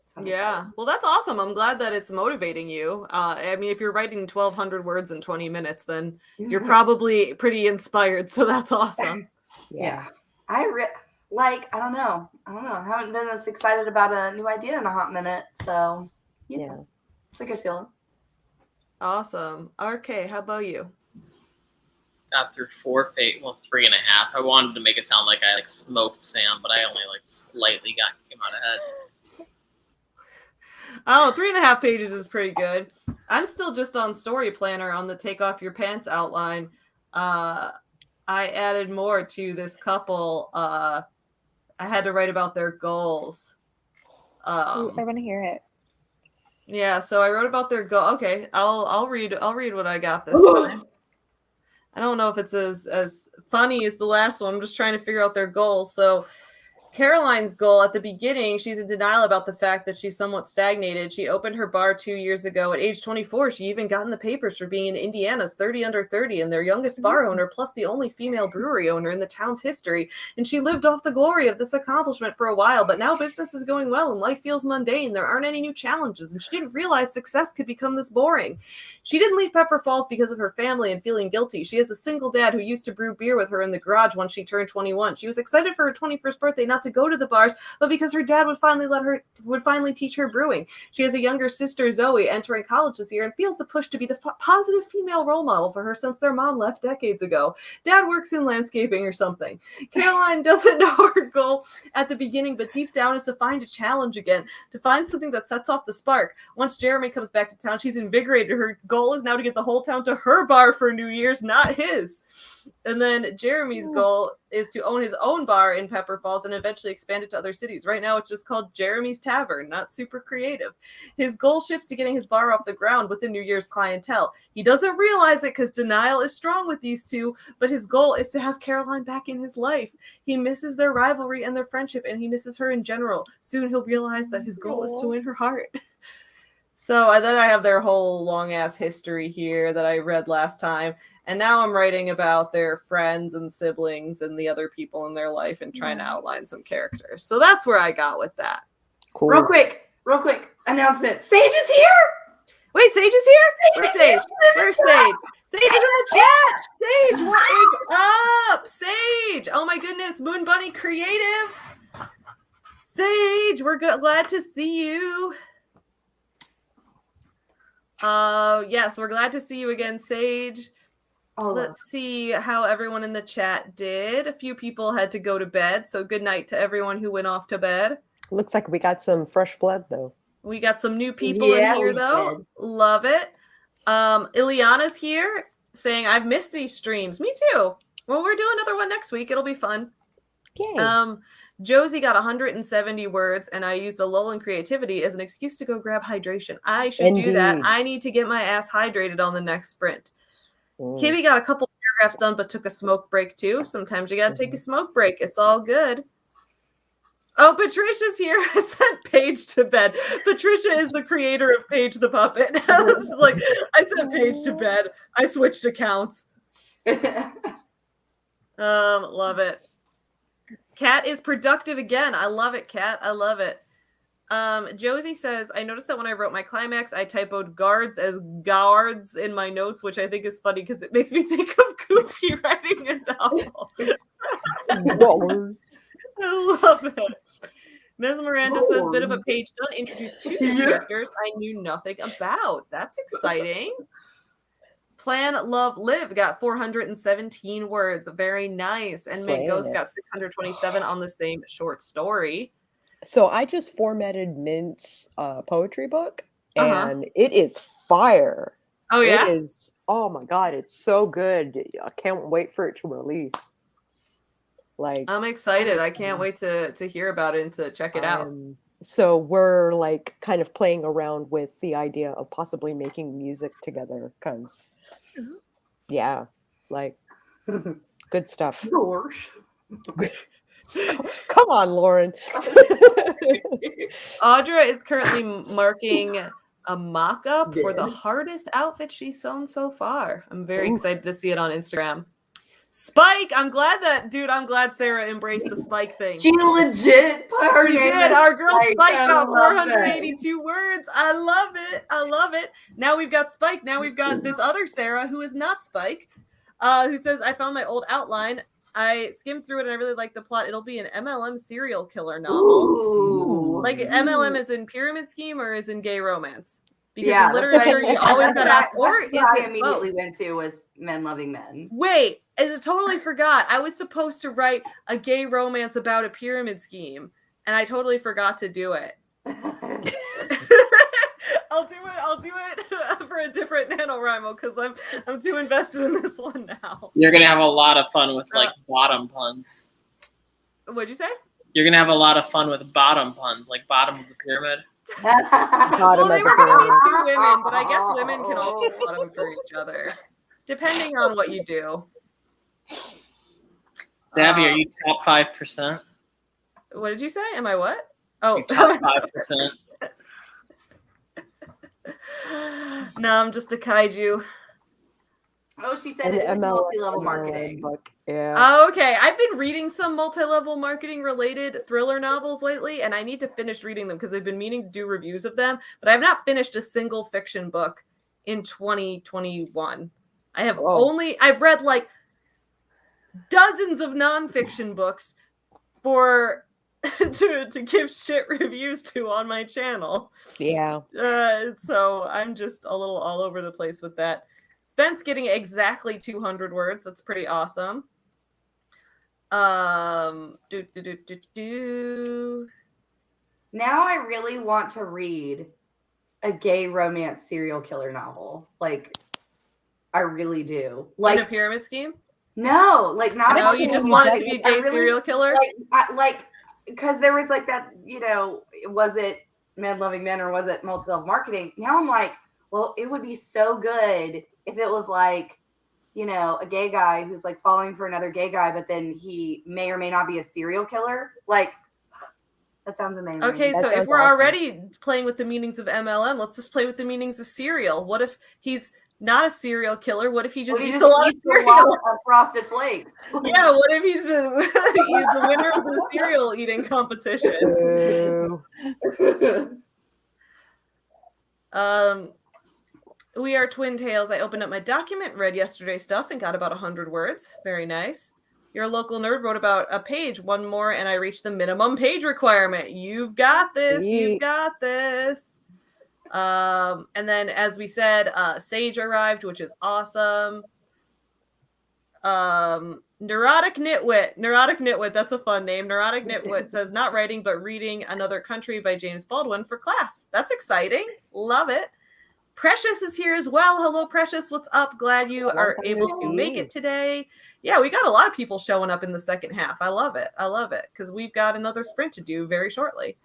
So yeah. Well, that's awesome. I'm glad that it's motivating you. I mean, if you're writing 1,200 words in 20 minutes, then you're probably pretty inspired. So that's awesome. Yeah. I don't know. I haven't been this excited about a new idea in a hot minute. So yeah. It's a good feeling. Awesome. Okay. How about you? Got through 3.5. I wanted to make it sound like I smoked Sam, but I only slightly came out ahead. I don't know, 3.5 pages is pretty good. I'm still just on Story Planner on the Take Off Your Pants outline. I added more to this couple. I had to write about their goals. I want to hear it. Yeah, so I wrote about their goal. Okay, I'll read what I got this time. I don't know if it's as funny as the last one. I'm just trying to figure out their goals. So Caroline's goal at the beginning, she's in denial about the fact that she's somewhat stagnated. She opened her bar 2 years ago. At age 24, she even got in the papers for being in Indiana's 30 under 30 and their youngest bar owner, plus the only female brewery owner in the town's history. And she lived off the glory of this accomplishment for a while, but now business is going well and life feels mundane. There aren't any new challenges, and she didn't realize success could become this boring. She didn't leave Pepper Falls because of her family and feeling guilty. She has a single dad who used to brew beer with her in the garage once she turned 21. She was excited for her 21st birthday, not to go to the bars, but because her dad would finally teach her brewing. She has a younger sister, Zoe, entering college this year and feels the push to be the positive female role model for her since their mom left decades ago. Dad works in landscaping or something. Caroline doesn't know her goal at the beginning, but deep down is to find a challenge again, to find something that sets off the spark. Once Jeremy comes back to town, she's invigorated. Her goal is now to get the whole town to her bar for New Year's, not his. And then Jeremy's goal is to own his own bar in Pepper Falls and eventually expand it to other cities. Right now, it's just called Jeremy's Tavern, not super creative. His goal shifts to getting his bar off the ground with the New Year's clientele. He doesn't realize it because denial is strong with these two, but his goal is to have Caroline back in his life. He misses their rivalry and their friendship, and he misses her in general. Soon he'll realize that his goal is to win her heart. So then I have their whole long-ass history here that I read last time. And now I'm writing about their friends and siblings and the other people in their life and trying to outline some characters. So that's where I got with that. Cool. Real quick announcement. Sage is here. Wait, Sage is here? Where's Sage? Where's Sage? Sage is in the chat. Sage, what is up? Sage. Oh my goodness. Moon Bunny Creative. Sage, we're glad to see you. Yes, we're glad to see you again, Sage. Oh, Let's see how everyone in the chat did. A few people had to go to bed, so good night to everyone who went off to bed. Looks like we got some fresh blood though. We got some new people in Yeah, here we though. did. Love it. Ileana's here saying, I've missed these streams. Me too. Well, we're doing another one next week. It'll be fun. Yay. Josie got 170 words, and I used a lull in creativity as an excuse to go grab hydration. I should do that. Indeed. I need to get my ass hydrated on the next sprint. Mm. Kibby got a couple paragraphs done, but took a smoke break too. Sometimes you gotta take a smoke break. It's all good. Oh, Patricia's here. I sent Paige to bed. Patricia is the creator of Paige the Puppet. Just like, I sent Paige to bed. I switched accounts. Love it. Kat is productive again. I love it, Kat. I love it. Josie says, I noticed that when I wrote my climax, I typoed guards as guards in my notes, which I think is funny because it makes me think of Goofy writing a novel. I love it. Ms. Miranda says, bit of a page done, introduced 2 new characters I knew nothing about. That's exciting. Plan, Love, Live got 417 words. Very nice. And Mint Ghost got 627 on the same short story. So I just formatted Mint's poetry book, and it is fire. Oh, yeah? It is, oh my God, it's so good. I can't wait for it to release. Like, I'm excited. I can't wait to hear about it and to check it out. So we're like kind of playing around with the idea of possibly making music together because, yeah, like, good stuff. Come on, Lauren. Audra is currently marking a mock-up for the hardest outfit she's sewn so far. I'm very excited to see it on Instagram. Spike, I'm glad Sarah embraced the Spike thing. She legit put her name in. Our girl Spike I got love 482 words. I love it. I love it. Now we've got Spike. Now we've got this other Sarah who is not Spike, who says, I found my old outline. I skimmed through it and I really like the plot. It'll be an MLM serial killer novel. Ooh. Like MLM is in pyramid scheme or is in gay romance? Because Yeah, in literature, you always got to ask, or is I it immediately both? went to was Men Loving Men. Wait, I totally forgot. I was supposed to write a gay romance about a pyramid scheme, and I totally forgot to do it. I'll do it for a different NaNoWriMo because I'm too invested in this one now. You're gonna have a lot of fun with like bottom puns. What'd you say? You're gonna have a lot of fun with bottom puns, like bottom of the pyramid. Well, they were going to be 2 women, but I guess women can all be bottom for each other, depending on what you do. Zabby, are you top 5%? What did you say? Am I what? Oh, you top 5%. No, I'm just a kaiju. Oh, she said it's multi-level marketing. Book. Yeah. Oh, okay. I've been reading some multi-level marketing related thriller novels lately, and I need to finish reading them because I've been meaning to do reviews of them, but I've not finished a single fiction book in 2021. I've read like dozens of nonfiction books to give shit reviews to on my channel. Yeah. So I'm just a little all over the place with that. Spence getting exactly 200 words. That's pretty awesome. Now I really want to read a gay romance serial killer novel. Like, I really do. Like in a pyramid scheme? No, like not. No, you just want it to be a gay serial killer? Because there was like that, was it Men Loving Men or was it multi-level marketing? Now I'm like, well, it would be so good if it was like, a gay guy who's like falling for another gay guy, but then he may or may not be a serial killer. Like, that sounds amazing. Okay, That so if sounds we're awesome. already playing with the meanings of MLM, let's just play with the meanings of cereal. What if he's not a serial killer? What if he just eats a lot of cereal? Of Frosted Flakes. Yeah, what if he's the winner of the cereal eating competition? We are Twin Tails. I opened up my document, read yesterday's stuff, and got about 100 words. Very nice. Your local nerd wrote about a page, one more, and I reached the minimum page requirement. You've got this. You've got this. And then, as we said, Sage arrived, which is awesome. Neurotic Nitwit, that's a fun name. Neurotic Nitwit says, not writing, but reading Another Country by James Baldwin for class. That's exciting. Love it. Precious is here as well. Hello, Precious. What's up? Glad you are able to make it today. Yeah, we got a lot of people showing up in the second half. I love it. Because we've got another sprint to do very shortly.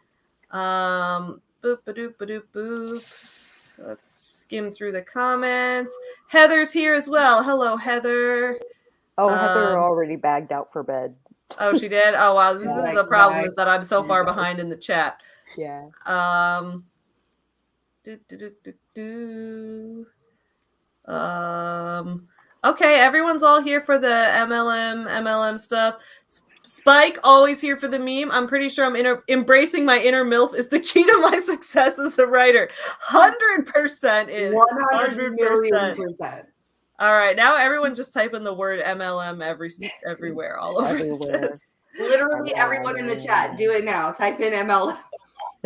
Boop, ba-doop, ba-doop, boop. Let's skim through the comments. Heather's here as well. Hello, Heather. Oh, Heather already bagged out for bed. Oh, she did? Oh, wow. This is the problem is that I'm so far behind in the chat. Yeah. Okay, everyone's all here for the MLM stuff. Spike, always here for the meme. I'm pretty sure I'm embracing my inner MILF is the key to my success as a writer. 100% is. 100,000,000%. All right, now everyone just type in the word MLM everywhere, all over this. Literally everyone in the chat, do it now. Type in MLM.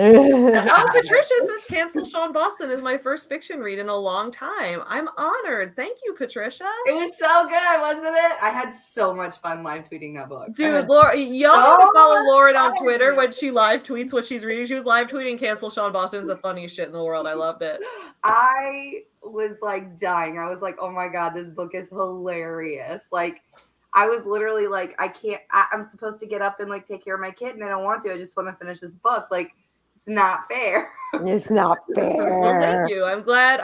Oh, Patricia says cancel Sean Boston is my first fiction read in a long time. I'm honored. Thank you, Patricia. It was so good, wasn't it? I had so much fun live tweeting that book. Dude, Laura, y'all need to follow Lauren on Twitter when she live tweets what she's reading. She was live tweeting cancel Sean Boston is the funniest shit in the world. I loved it. I was like dying. I was like, oh my God, this book is hilarious. Like, I was literally like, I'm supposed to get up and like take care of my kid and I don't want to. I just want to finish this book. Like, it's not fair. It's not fair. Well, thank you. I'm glad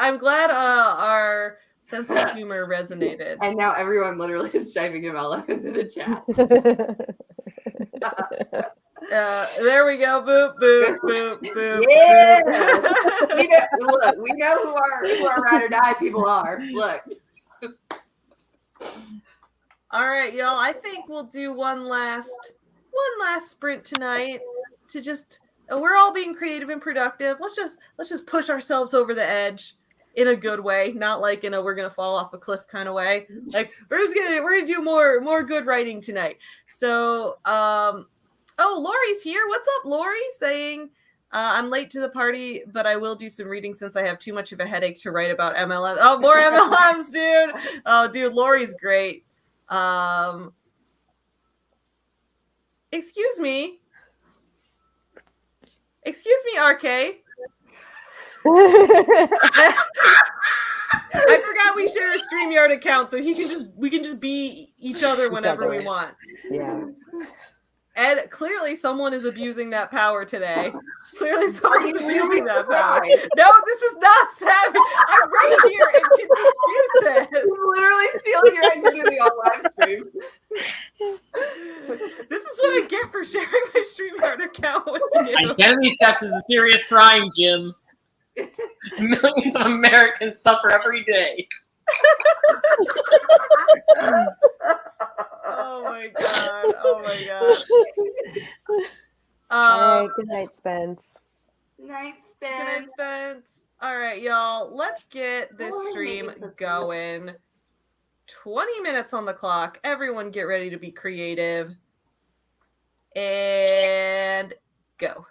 our sense of humor resonated. And now everyone literally is typing MLM into the chat. There we go. Boop, boop, boop, boop. Yeah. we know who our ride or die people are. Look. All right, y'all. I think we'll do one last sprint tonight to just. We're all being creative and productive. Let's just push ourselves over the edge in a good way, not like in a we're gonna fall off a cliff kind of way. Like we're gonna do more good writing tonight. So Lori's here. What's up, Lori? Saying I'm late to the party, but I will do some reading since I have too much of a headache to write about MLM. Oh, more MLMs, dude. Oh, dude, Lori's great. Excuse me, RK. I forgot we share a StreamYard account, so we can just be each other whenever we want. Yeah. And clearly someone is abusing that power today. Clearly someone's abusing that power. No, this is not savage. I'm right here and can dispute this. You're literally stealing your identity on live stream. This is what I get for sharing my StreamYard account with you. Identity theft is a serious crime, Jim. Millions of Americans suffer every day. Oh my god. Oh my god. All right, good night, Spence. Night, Good night, Spence. Spence. All right, y'all. Let's get this stream going. 20 minutes on the clock. Everyone get ready to be creative. And go.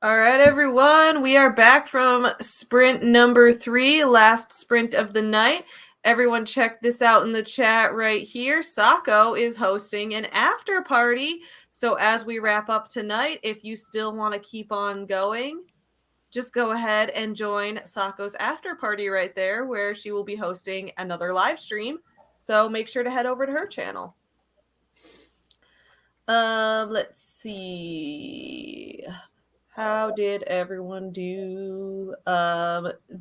All right, everyone. We are back from sprint number 3, last sprint of the night. Everyone check this out in the chat right here. Sako is hosting an after party. So as we wrap up tonight, if you still want to keep on going, just go ahead and join Sako's after party right there, where she will be hosting another live stream. So make sure to head over to her channel. Let's see. How did everyone do?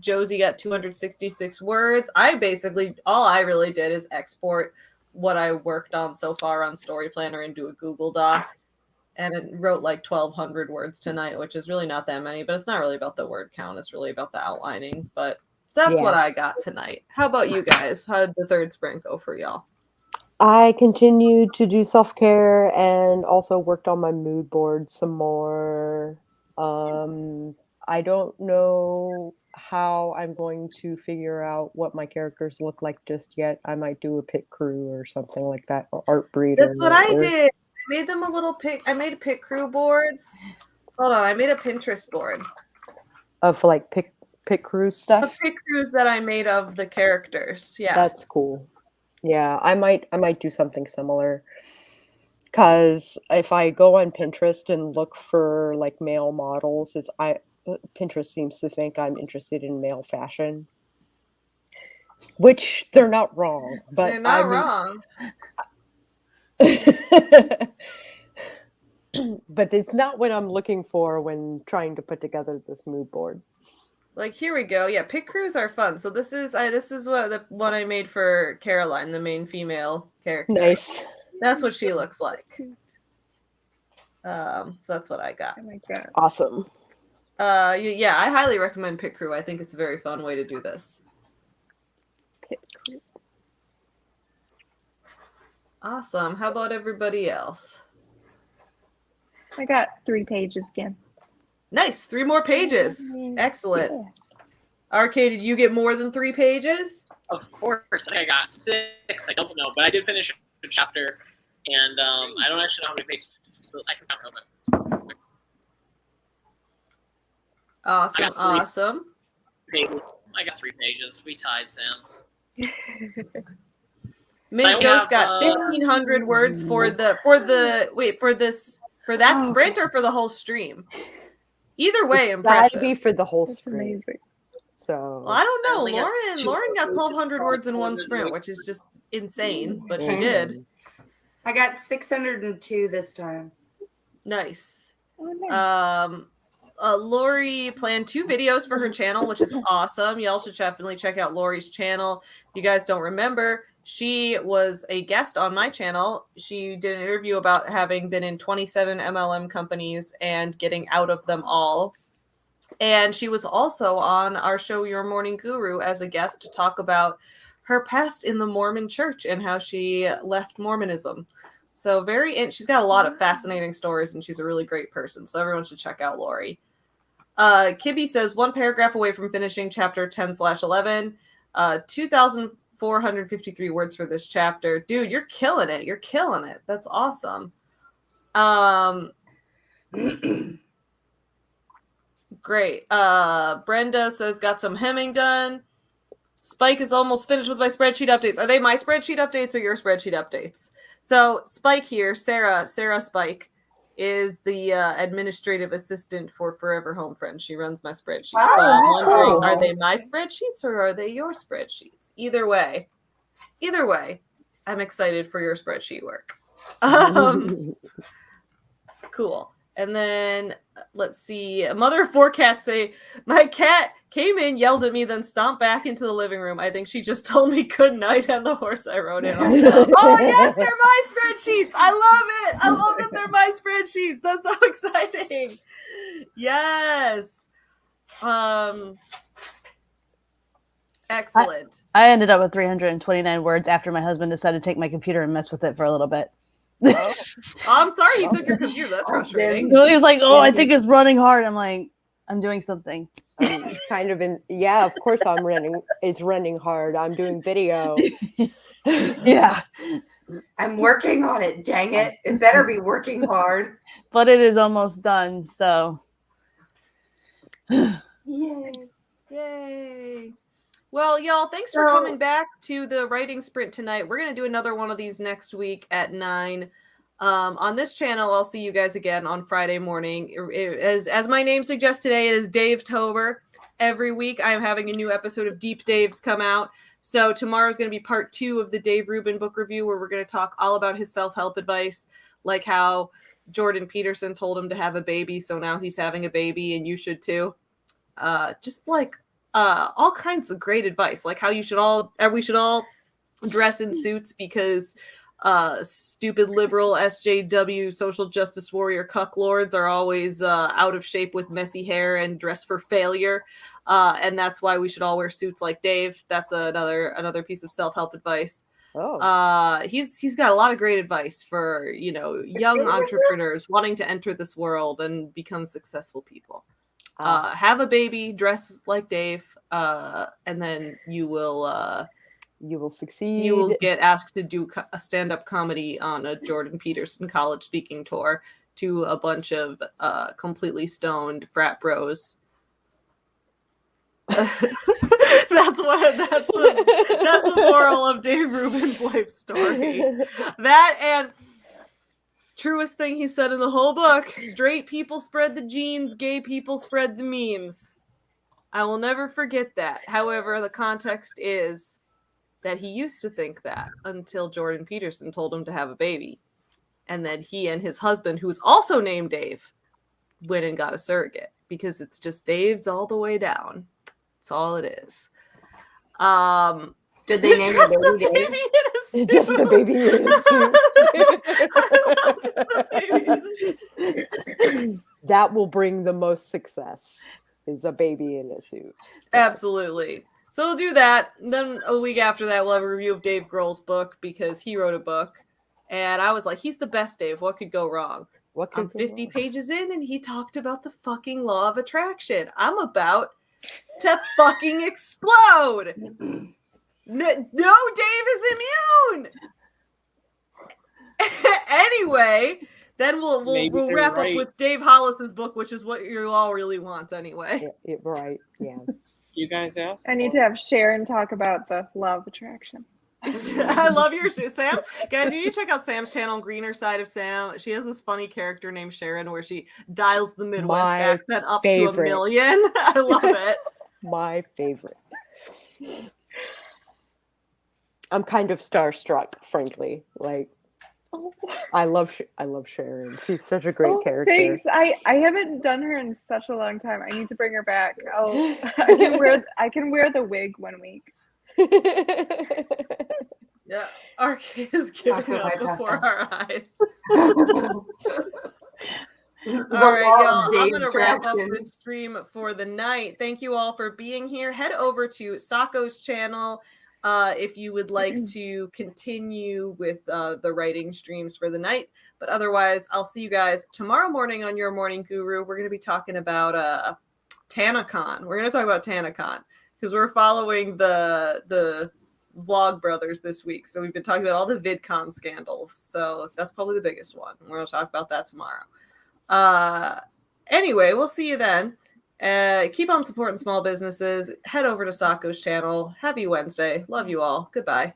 Josie got 266 words. All I really did is export what I worked on so far on Story Planner into a Google Doc. And it wrote like 1,200 words tonight, which is really not that many, but it's not really about the word count. It's really about the outlining. But that's what I got tonight. How about you guys? How did the third sprint go for y'all? I continued to do self-care and also worked on my mood board some more. I don't know how I'm going to figure out what my characters look like just yet. I might do a pit crew or something like that, or art breeder. That's what I did. I made them a little I made pit crew boards. Hold on, I made a Pinterest board of like pit crew stuff. Of pit crews that I made of the characters. Yeah, that's cool. Yeah, I might do something similar. Because if I go on Pinterest and look for like male models, Pinterest seems to think I'm interested in male fashion, which they're not wrong. But they're not wrong. But it's not what I'm looking for when trying to put together this mood board. Like, here we go. Yeah, pit crews are fun. So this is what the one I made for Caroline, the main female character. Nice. That's what she looks like. So that's what I got. Oh my God. Awesome. Yeah, I highly recommend pit crew. I think it's a very fun way to do this. Pit crew. Awesome. How about everybody else? I got 3 pages again. Nice. 3 more pages. Excellent. Yeah. RK, did you get more than 3 pages? Of course. I think I got 6. I don't know, but I did finish a chapter, and I don't actually know how many pages, so I can count real quick. Awesome. Awesome. Pages. I got 3 pages. We tied, Sam. Mint Ghost got 1,500 words for that sprint or for the whole stream. Either way, impressive. That'd be for the whole That's sprint. amazing. So well, I don't know. Lauren got 1,200 words in one sprint, which is just insane, but she did. I got 602 this time. Nice. Oh, nice. Lori planned 2 videos for her channel, which is awesome. Y'all should definitely check out Lori's channel. If you guys don't remember, she was a guest on my channel. She did an interview about having been in 27 MLM companies and getting out of them all. And she was also on our show, Your Morning Guru, as a guest to talk about her past in the Mormon church and how she left Mormonism. So she's got a lot of fascinating stories, and she's a really great person. So everyone should check out Lori. Kibby says 1 paragraph away from finishing chapter 10/11. 2,453 words for this chapter. Dude, you're killing it. You're killing it. That's awesome. Great. Brenda says got some hemming done. Spike is almost finished with my spreadsheet updates. Are they my spreadsheet updates or your spreadsheet updates? So Spike here, Sarah Spike, is the administrative assistant for Forever Home Friends. She runs my spreadsheet. Oh, so I'm wondering, are they my spreadsheets or are they your spreadsheets? Either way, I'm excited for your spreadsheet work. Cool. And then let's see. A mother of 4 cats say, my cat came in, yelled at me, then stomped back into the living room. I think she just told me good night on the horse I rode in. Oh, yes, they're my spreadsheets. I love it. I love that they're my spreadsheets. That's so exciting. Yes. Excellent. I ended up with 329 words after my husband decided to take my computer and mess with it for a little bit. Oh, I'm sorry you took your computer. That's frustrating. So he was like, "Oh, I think it's running hard." I'm like, "I'm doing something." Kind of yeah, of course I'm running. It's running hard. I'm doing video. Yeah. I'm working on it. Dang it! It better be working hard. But it is almost done. So Yay. Yay. Well, y'all, thanks for coming back to the writing sprint tonight. We're going to do another one of these next week at 9. On this channel, I'll see you guys again on Friday morning. As my name suggests today, it is Dave-Tober. Every week, I'm having a new episode of Deep Daves come out. So tomorrow is going to be part 2 of the Dave Rubin book review, where we're going to talk all about his self-help advice, like how Jordan Peterson told him to have a baby, so now he's having a baby, and you should too. Just like all kinds of great advice, like how we should all dress in suits because stupid liberal SJW social justice warrior cucklords are always out of shape with messy hair and dress for failure, and that's why we should all wear suits like Dave. That's another piece of self-help advice. He's got a lot of great advice for young entrepreneurs wanting to enter this world and become successful people. Have a baby, dress like Dave, and then you will succeed. You will get asked to do a stand-up comedy on a Jordan Peterson college speaking tour to a bunch of completely stoned frat bros. That's the moral of Dave Rubin's life story. That and truest thing he said in the whole book: straight people spread the genes, gay people spread the memes. I will never forget that. However, the context is that he used to think that until Jordan Peterson told him to have a baby. And then he and his husband, who is also named Dave, went and got a surrogate, because it's just Dave's all the way down. That's all it is. Did they name the baby Dave? Just the baby in a suit. That will bring the most success, is a baby in a suit. Absolutely. So we'll do that. Then a week after that, we'll have a review of Dave Grohl's book, because he wrote a book. And I was like, he's the best, Dave. What could go wrong? I'm 50 pages in, and he talked about the fucking law of attraction. I'm about to fucking explode. No, Dave is immune. Anyway, then we'll wrap up with Dave Hollis's book, which is what you all really want anyway. Right. Yeah. You guys asked. I need to have Sharon talk about the law of attraction. I love your Sam. Guys, you need to check out Sam's channel, Greener Side of Sam. She has this funny character named Sharon where she dials the Midwest accent up to 1 million. I love it. My favorite. I'm kind of starstruck, frankly. Like, I love Sharon. She's such a great character. Thanks. I haven't done her in such a long time. I need to bring her back. I can wear the wig 1 week. Yeah, our kid is giving up before our eyes. All right, y'all. I'm going to wrap up this stream for the night. Thank you all for being here. Head over to Sako's channel if you would like to continue with the writing streams for the night. But otherwise, I'll see you guys tomorrow morning on Your Morning Guru. We're going to be talking about TanaCon. We're going to talk about TanaCon because we're following the Vlog Brothers this week. So we've been talking about all the VidCon scandals. So that's probably the biggest one. We're going to talk about that tomorrow. Anyway, we'll see you then. Keep on supporting small businesses. Head over to Sako's channel. Happy Wednesday. Love you all. Goodbye.